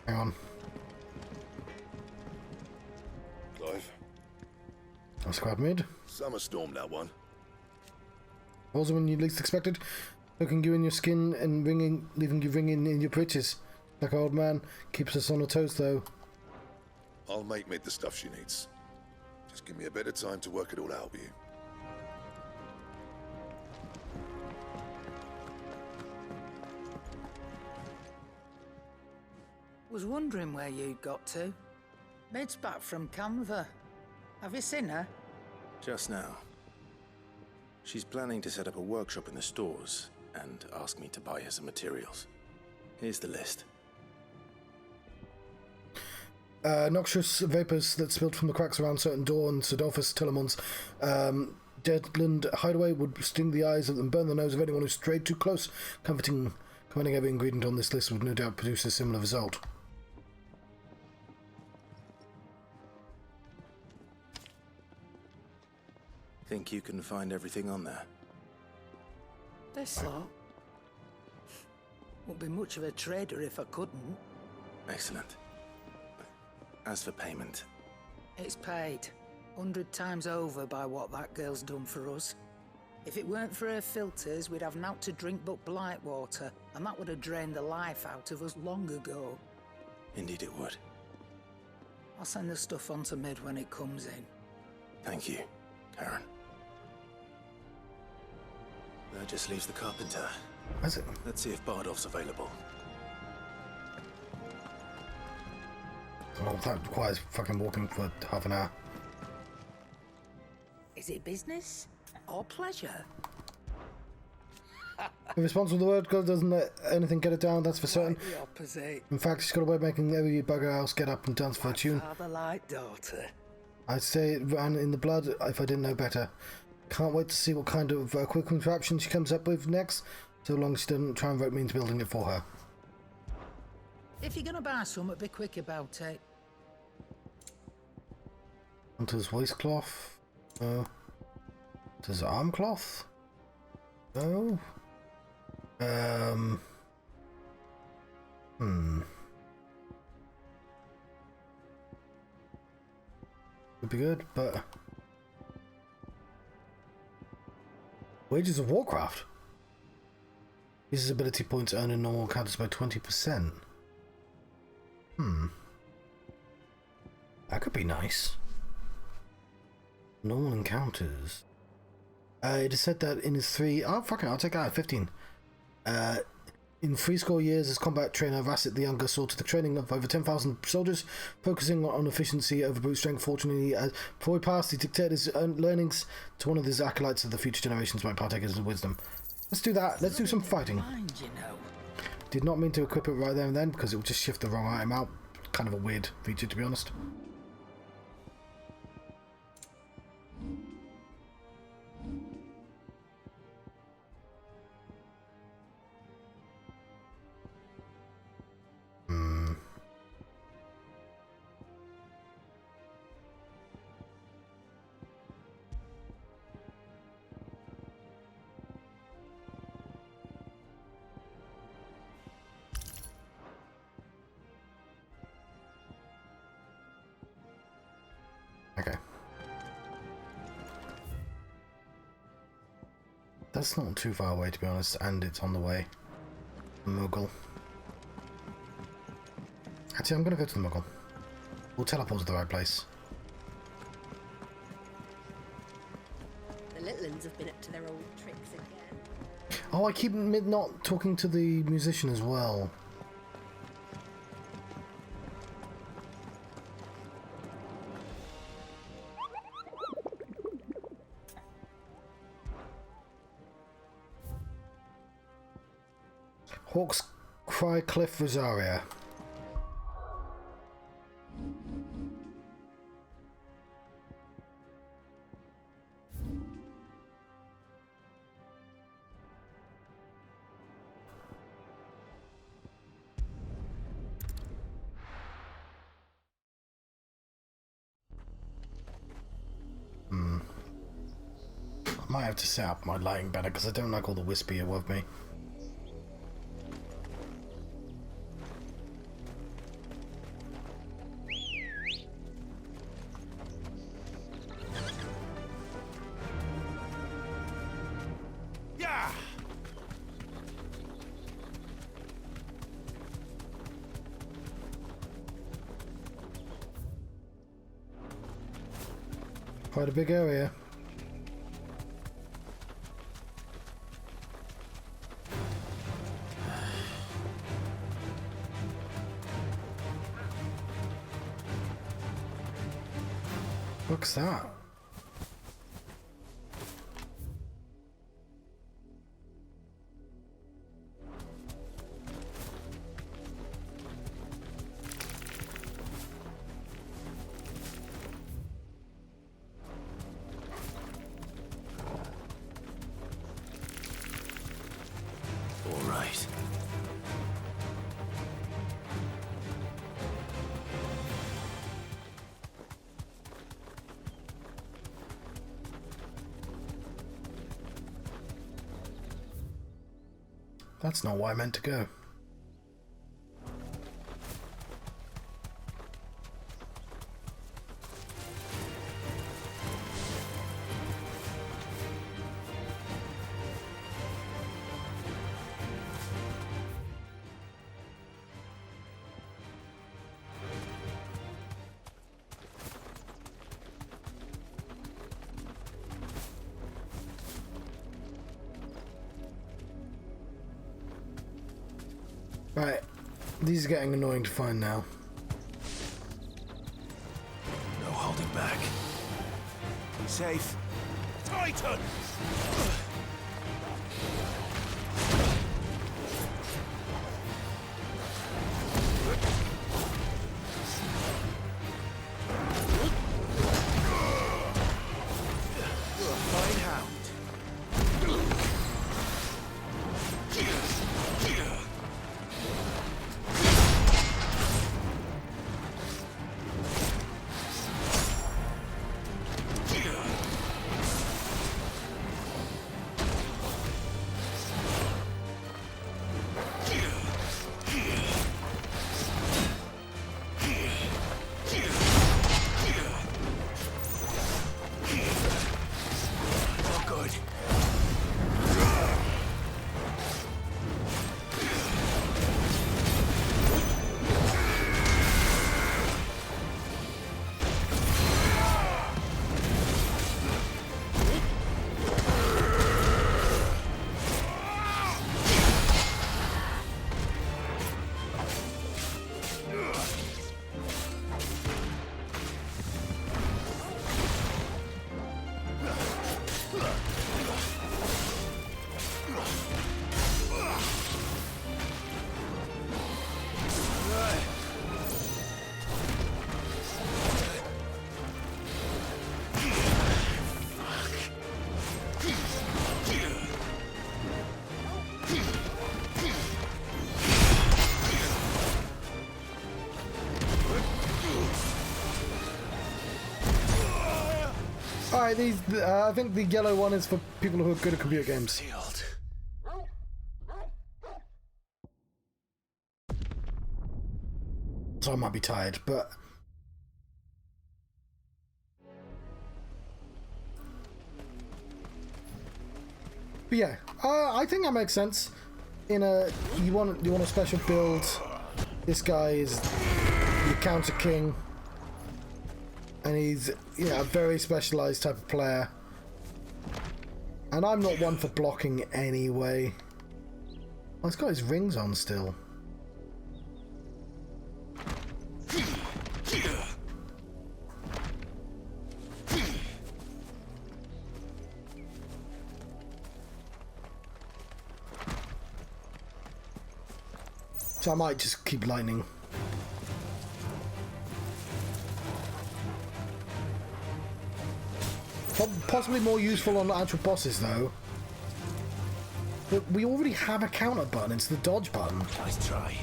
Hang on. Clive? I'll squad mid. Summer storm, that one. Also when you least expected, hooking you in your skin and leaving you ringing in your britches. Like old man, keeps us on our toes though. I'll make Mid the stuff she needs. Just give me a bit of time to work it all out with you. Was wondering where you'd got to. Mid's back from Canva. Have you seen her? Just now. She's planning to set up a workshop in the stores and ask me to buy her some materials. Here's the list. Noxious vapors that spilled from the cracks around certain door and Sodolphus Telemon's Deadland hideaway would sting the eyes and burn the nose of anyone who strayed too close. Combining every ingredient on this list would no doubt produce a similar result. Think you can find everything on there? This lot. Wouldn't be much of a trader if I couldn't. Excellent. As for payment... It's paid. 100 times over by what that girl's done for us. If it weren't for her filters, we'd have naught to drink but blight water, and that would have drained the life out of us long ago. Indeed it would. I'll send the stuff on to Mid when it comes in. Thank you, Karen. That just leaves the carpenter. Is it? Let's see if Bardolph's available. Oh, that requires fucking walking for half an hour. Is it business or pleasure? The responsible the word girl doesn't let anything get it down, that's for certain. Quite the opposite. In fact, she's got a way of making every bugger else get up and dance for a tune. Father like daughter. I'd say it ran in the blood if I didn't know better. Can't wait to see what kind of quick contraption she comes up with next, so long as she doesn't try and rope me into building it for her. If you're gonna buy something, be quick about it. Onto his waistcloth. To his arm cloth. No. Would be good, but Wages of Warcraft. Uses ability points earned in normal encounters by 20%. That could be nice. Normal encounters. It is said that in his I'll take that at 15. In 3 years as combat trainer, Rasset the Younger saw to the training of over 10,000 soldiers, focusing on efficiency over brute strength. Fortunately, before he passed, he dictated his learnings to one of his acolytes of the future generations might partake in his wisdom. Let's do that. Let's do some fighting. Did not mean to equip it right there and then, because it would just shift the wrong item out. Kind of a weird feature, to be honest. Okay. That's not too far away, to be honest, and it's on the way. Muggle. Actually, I'm gonna go to the Muggle. We'll teleport to the right place. The little ones have been up to their old tricks again. Oh, I keep not talking to the musician as well. Hawk's Cry Cliff Rosaria. I might have to set up my lighting better because I don't like all the wispy above me. Quite a big area. What's that? All right. That's not where I meant to go. Right, these are getting annoying to find now. No holding back. Be safe. Titan! You're a fine hound. Alright, these. I think the yellow one is for people who are good at computer games. So I might be tired, but But yeah, I think that makes sense. In a you want a special build. This guy is your counter king, and he's a very specialized type of player. And I'm not one for blocking anyway. Oh, he's got his rings on still. So I might just keep lightning. Possibly more useful on the actual bosses though. But we already have a counter button, it's the dodge button. Nice try.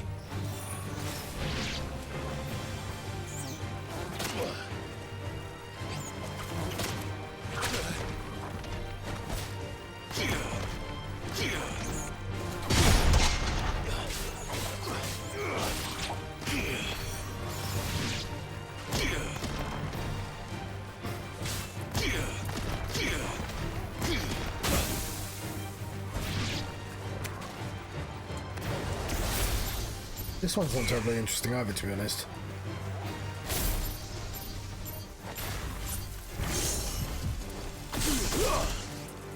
This one's not terribly interesting either, to be honest.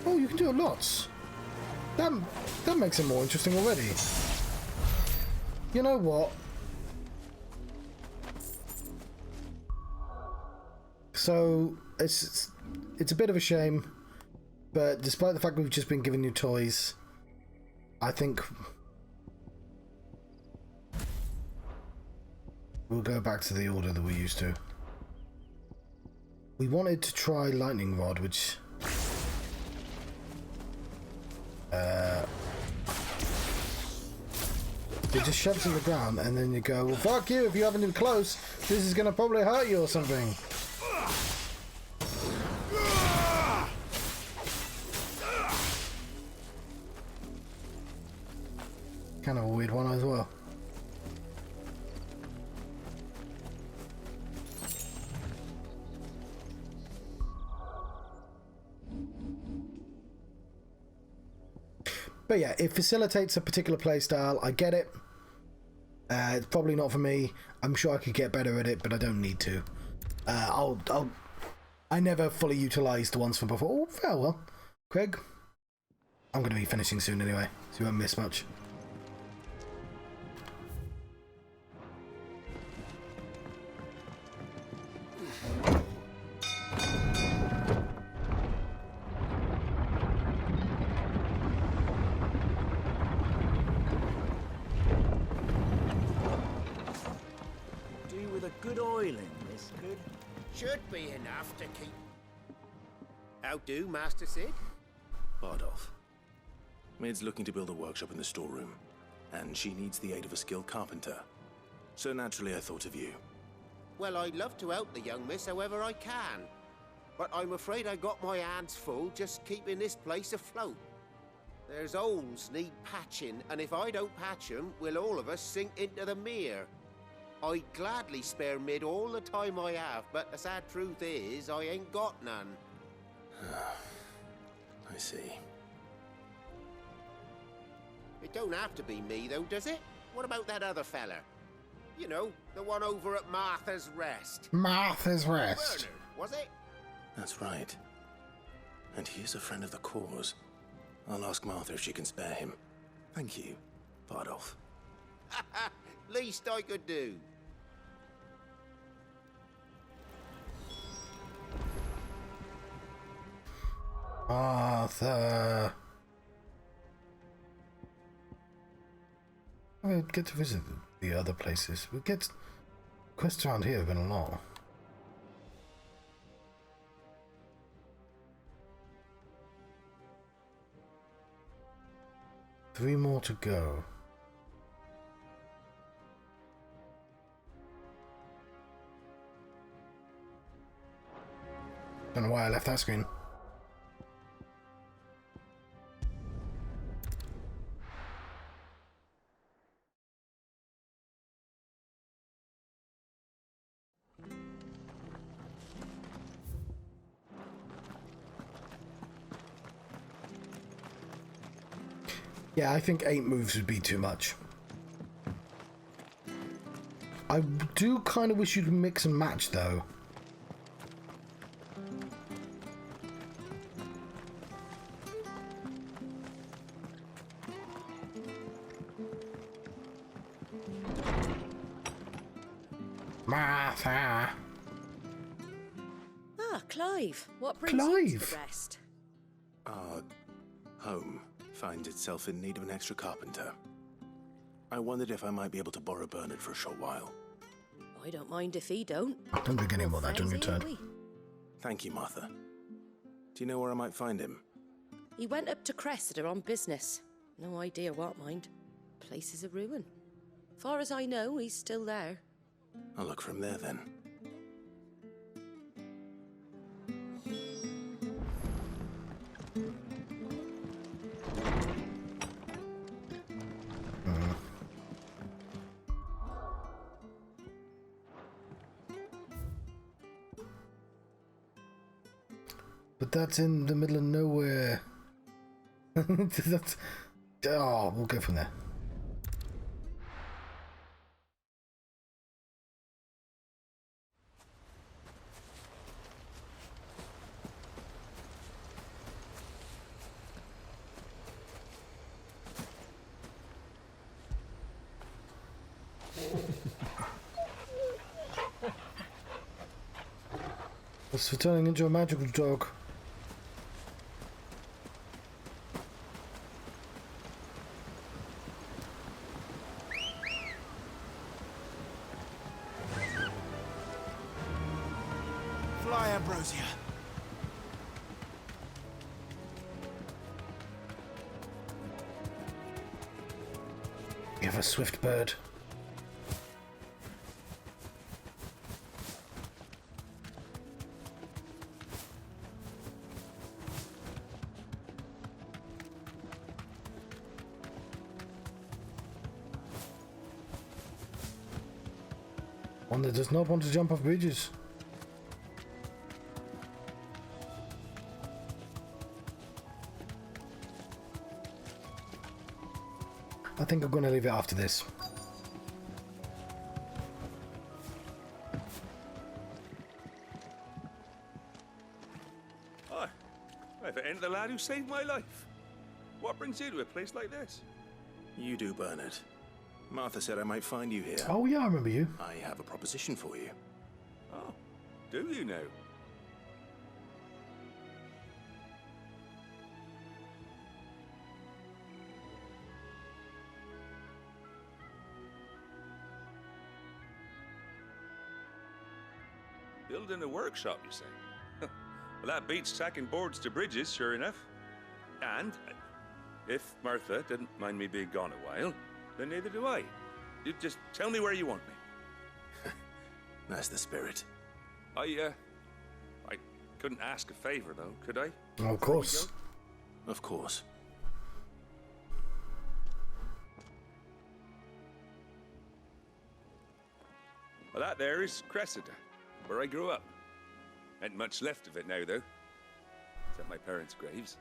Oh, you can do a lot. That makes it more interesting already. You know what? So it's a bit of a shame, but despite the fact we've just been giving you toys, I think we'll go back to the order that we used to. We wanted to try lightning rod, which it just shoves in the ground, and then you go, well, fuck you, if you haven't been close, this is gonna probably hurt you or something. Kind of a weird one as well. But yeah, it facilitates a particular playstyle. I get it. It's probably not for me. I'm sure I could get better at it, but I don't need to. I never fully utilised the ones from before. Oh, farewell, Craig. I'm going to be finishing soon anyway, so you won't miss much. Good oiling, this good. Should be enough to keep. How do, Master Sid? Bardolph. Maid's looking to build a workshop in the storeroom, and she needs the aid of a skilled carpenter. So naturally I thought of you. Well, I'd love to help the young miss however I can. But I'm afraid I got my hands full just keeping this place afloat. There's holes need patching, and if I don't patch them, we'll all of us sink into the mere. I'd gladly spare Mid all the time I have, but the sad truth is, I ain't got none. I see. It don't have to be me, though, does it? What about that other fella? You know, the one over at Martha's Rest. Martha's Rest. Bernard, was it? That's right. And he is a friend of the cause. I'll ask Martha if she can spare him. Thank you, Bardolph. Least I could do. Arthur. We'll get to visit the other places. We'll get quests around here have been a lot. Three more to go. Don't know why I left that screen. Yeah, I think 8 moves would be too much. I do kind of wish you could mix and match, though. Martha! Ah, Clive. What brings you to the rest? Our home finds itself in need of an extra carpenter. I wondered if I might be able to borrow Bernard for a short while. I don't mind if he don't. Don't drink any more of that on your turn. Thank you, Martha. Do you know where I might find him? He went up to Cressida on business. No idea what, mind. Place is a ruin. Far as I know, he's still there. I'll look for him there then. But that's in the middle of nowhere. That's... Oh, we'll go from there. It's for turning into a magical dog. Fly, Ambrosia. You have a swift bird. One that does not want to jump off bridges. I think I'm going to leave it after this. Hi. If it ain't the lad who saved my life. What brings you to a place like this? You do, Bernard. Martha said I might find you here. Oh yeah, I remember you. I have a proposition for you. Oh, do you now? Building a workshop, you say? Well, that beats tacking boards to bridges, sure enough. And if Martha didn't mind me being gone a while, then neither do I. You just tell me where you want me. That's the spirit. I couldn't ask a favor, though, could I? Of course. Of course. Well, that there is Cressida, where I grew up. Ain't much left of it now, though. Except my parents' graves.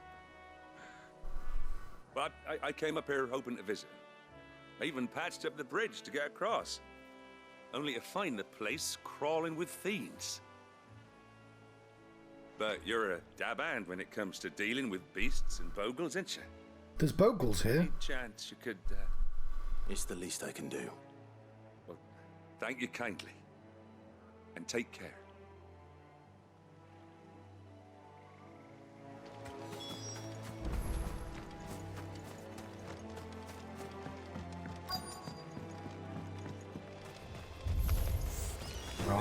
But I came up here hoping to visit. I even patched up the bridge to get across. Only to find the place crawling with fiends. But you're a dab hand when it comes to dealing with beasts and bogles, ain't you? There's bogles here. Any chance you could... It's the least I can do. Well, thank you kindly. And take care.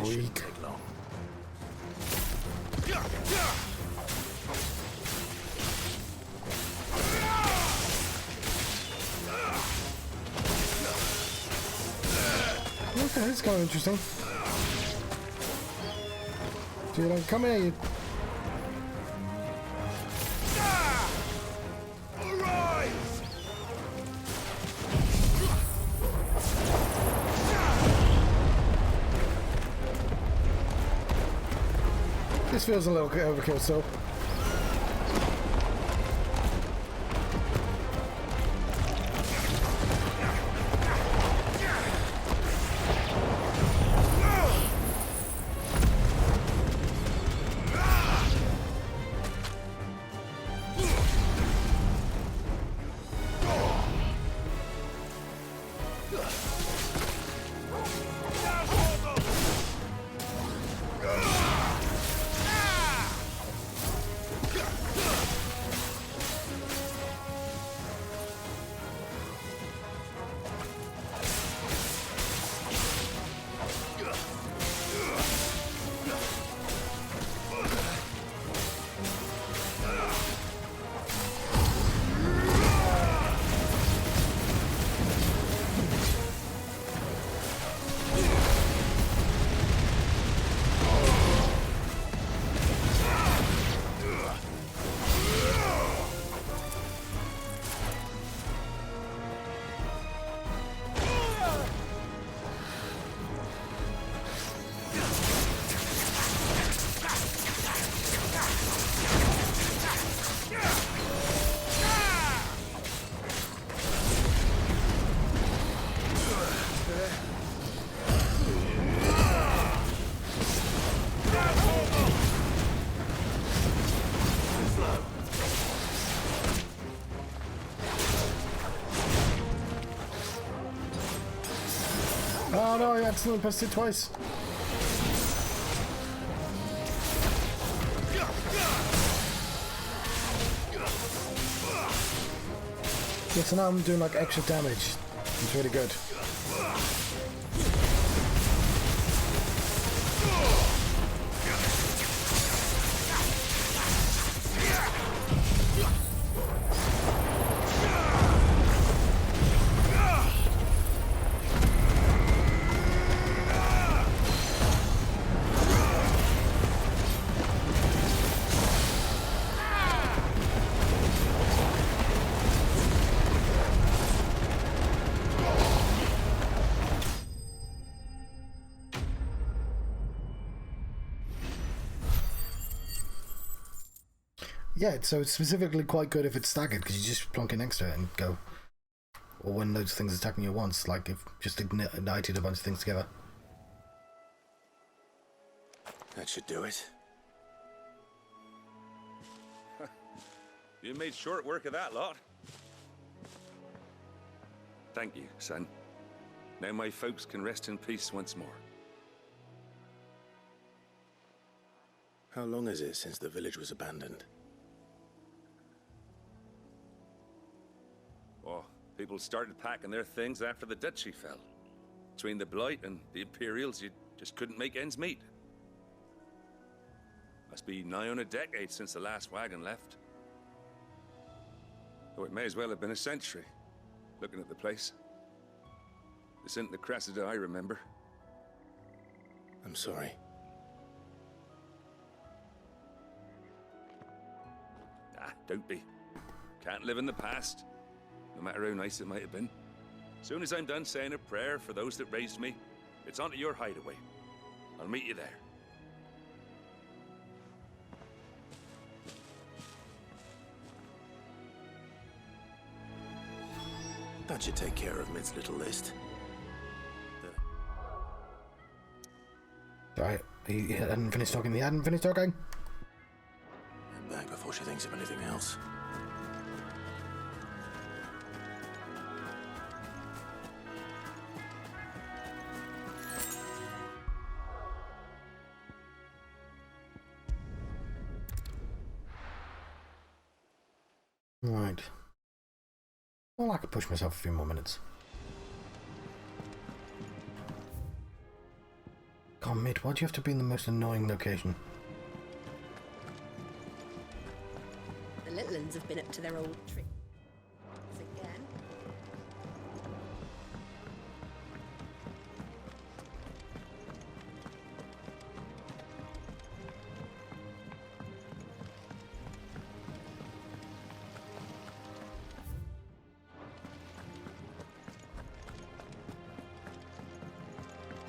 This shouldn't take long. Okay, this is kind of interesting. So you're like, come here, you. This feels a little overkill still. Oh no, I accidentally pressed it twice. Yeah, so now I'm doing like extra damage. It's really good. Yeah, so it's specifically quite good if it's staggered, because you just plonk it next to it and go. Or when those things attacking you at once, like if just ignited a bunch of things together. That should do it. You made short work of that lot. Thank you, son. Now my folks can rest in peace once more. How long is it since the village was abandoned? Oh, people started packing their things after the duchy fell. Between the Blight and the Imperials, you just couldn't make ends meet. Must be nigh on a decade since the last wagon left. Though it may as well have been a century, looking at the place. This isn't the Cressida I remember. I'm sorry. Ah, don't be. Can't live in the past, no matter how nice it might have been. Soon as I'm done saying a prayer for those that raised me, it's on to your hideaway. I'll meet you there. That should take care of Mid's little list. Right, he hadn't finished talking. He hadn't finished talking. Head back before she thinks of anything else. Right. Well, I could push myself a few more minutes. God, Mid, why do you have to be in the most annoying location? The little uns have been up to their old tricks again.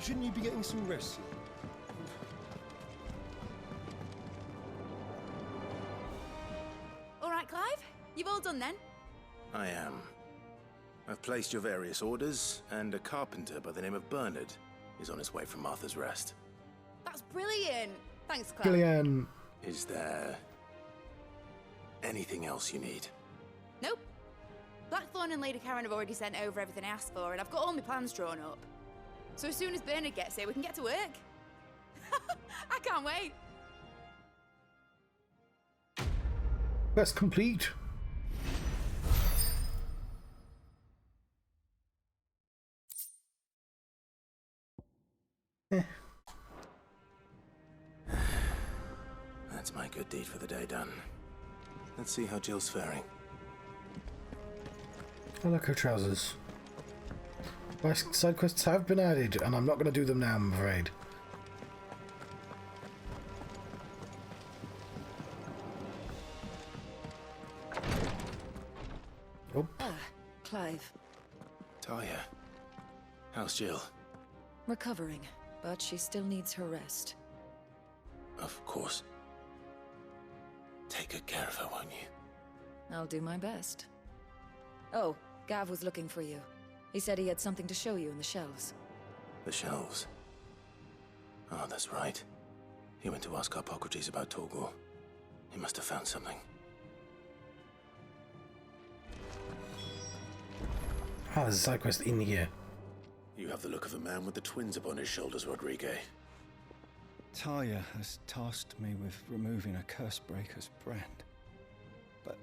Shouldn't you be getting some rest? All right, Clive? You've all done then? I am. I've placed your various orders, and a carpenter by the name of Bernard is on his way from Martha's Rest. That's brilliant. Thanks, Clive. Gillian. Is there anything else you need? Nope. Blackthorn and Lady Karen have already sent over everything I asked for, and I've got all my plans drawn up. So as soon as Bernard gets here, we can get to work. I can't wait. Quest complete. That's my good deed for the day done. Let's see how Jill's faring. I like her trousers. My side quests have been added, and I'm not going to do them now, I'm afraid. Oh. Ah, Clive. Talia. How's Jill? Recovering, but she still needs her rest. Of course. Take good care of her, won't you? I'll do my best. Oh, Gav was looking for you. He said he had something to show you in the shelves. The shelves. Oh, that's right. He went to ask Harpocrates about Torgor. He must have found something. Ah, there's a side quest in here. You have the look of a man with the twins upon his shoulders, Rodrigue. Taya has tasked me with removing a Cursebreaker's brand. But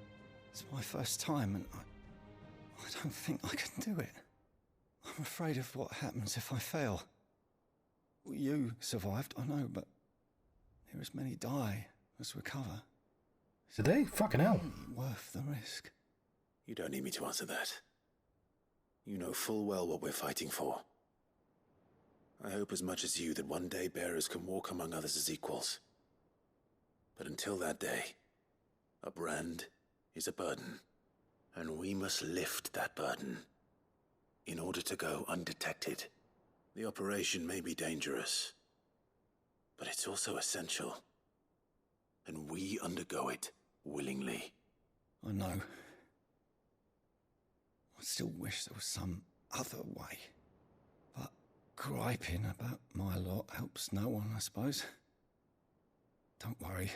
it's my first time and I don't think I can do it. I'm afraid of what happens if I fail. You survived, I know, but here as many die as recover. Did they? Fucking hell. Worth the risk. You don't need me to answer that. You know full well what we're fighting for. I hope as much as you that one day bearers can walk among others as equals. But until that day, a brand is a burden, and we must lift that burden in order to go undetected. The operation may be dangerous, but it's also essential, and we undergo it willingly. I know. I still wish there was some other way. But griping about my lot helps no one, I suppose. Don't worry.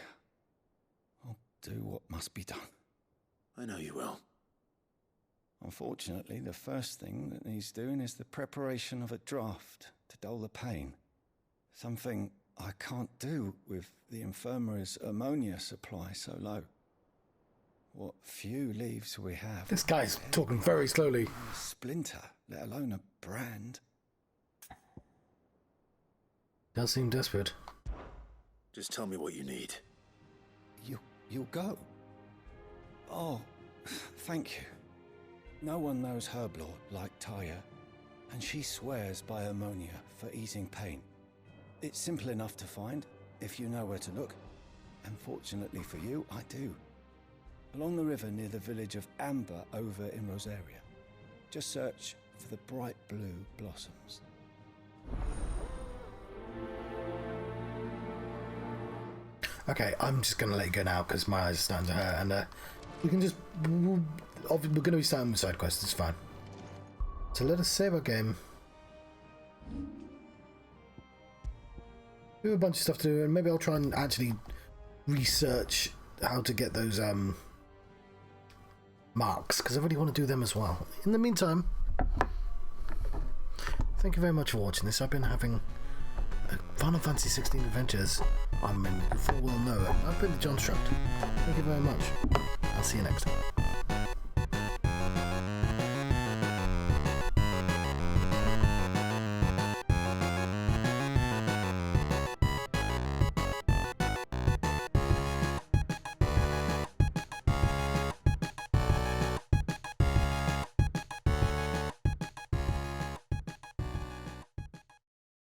I'll do what must be done. I know you will. Unfortunately, the first thing that needs doing is the preparation of a draft to dull the pain. Something I can't do with the infirmary's ammonia supply so low. What few leaves we have. This guy's talking very slowly. A splinter, let alone a brand. Does seem desperate. Just tell me what you need. You'll go. Oh, thank you. No one knows Herblord like Taya, and she swears by ammonia for easing pain. It's simple enough to find, if you know where to look. And fortunately for you, I do. Along the river near the village of Amber over in Rosaria. Just search for the bright blue blossoms. Okay, I'm just going to let you go now because my eyes are starting to hurt, and we can just... We're going to be starting with side quests, it's fine. So let us save our game. We have a bunch of stuff to do, and maybe I'll try and actually research how to get those marks, because I really want to do them as well. In the meantime, thank you very much for watching this. I've been having Final Fantasy 16 Adventures. I'm in full well know. I've been to Johnstruct. Thank you very much. I'll see you next time.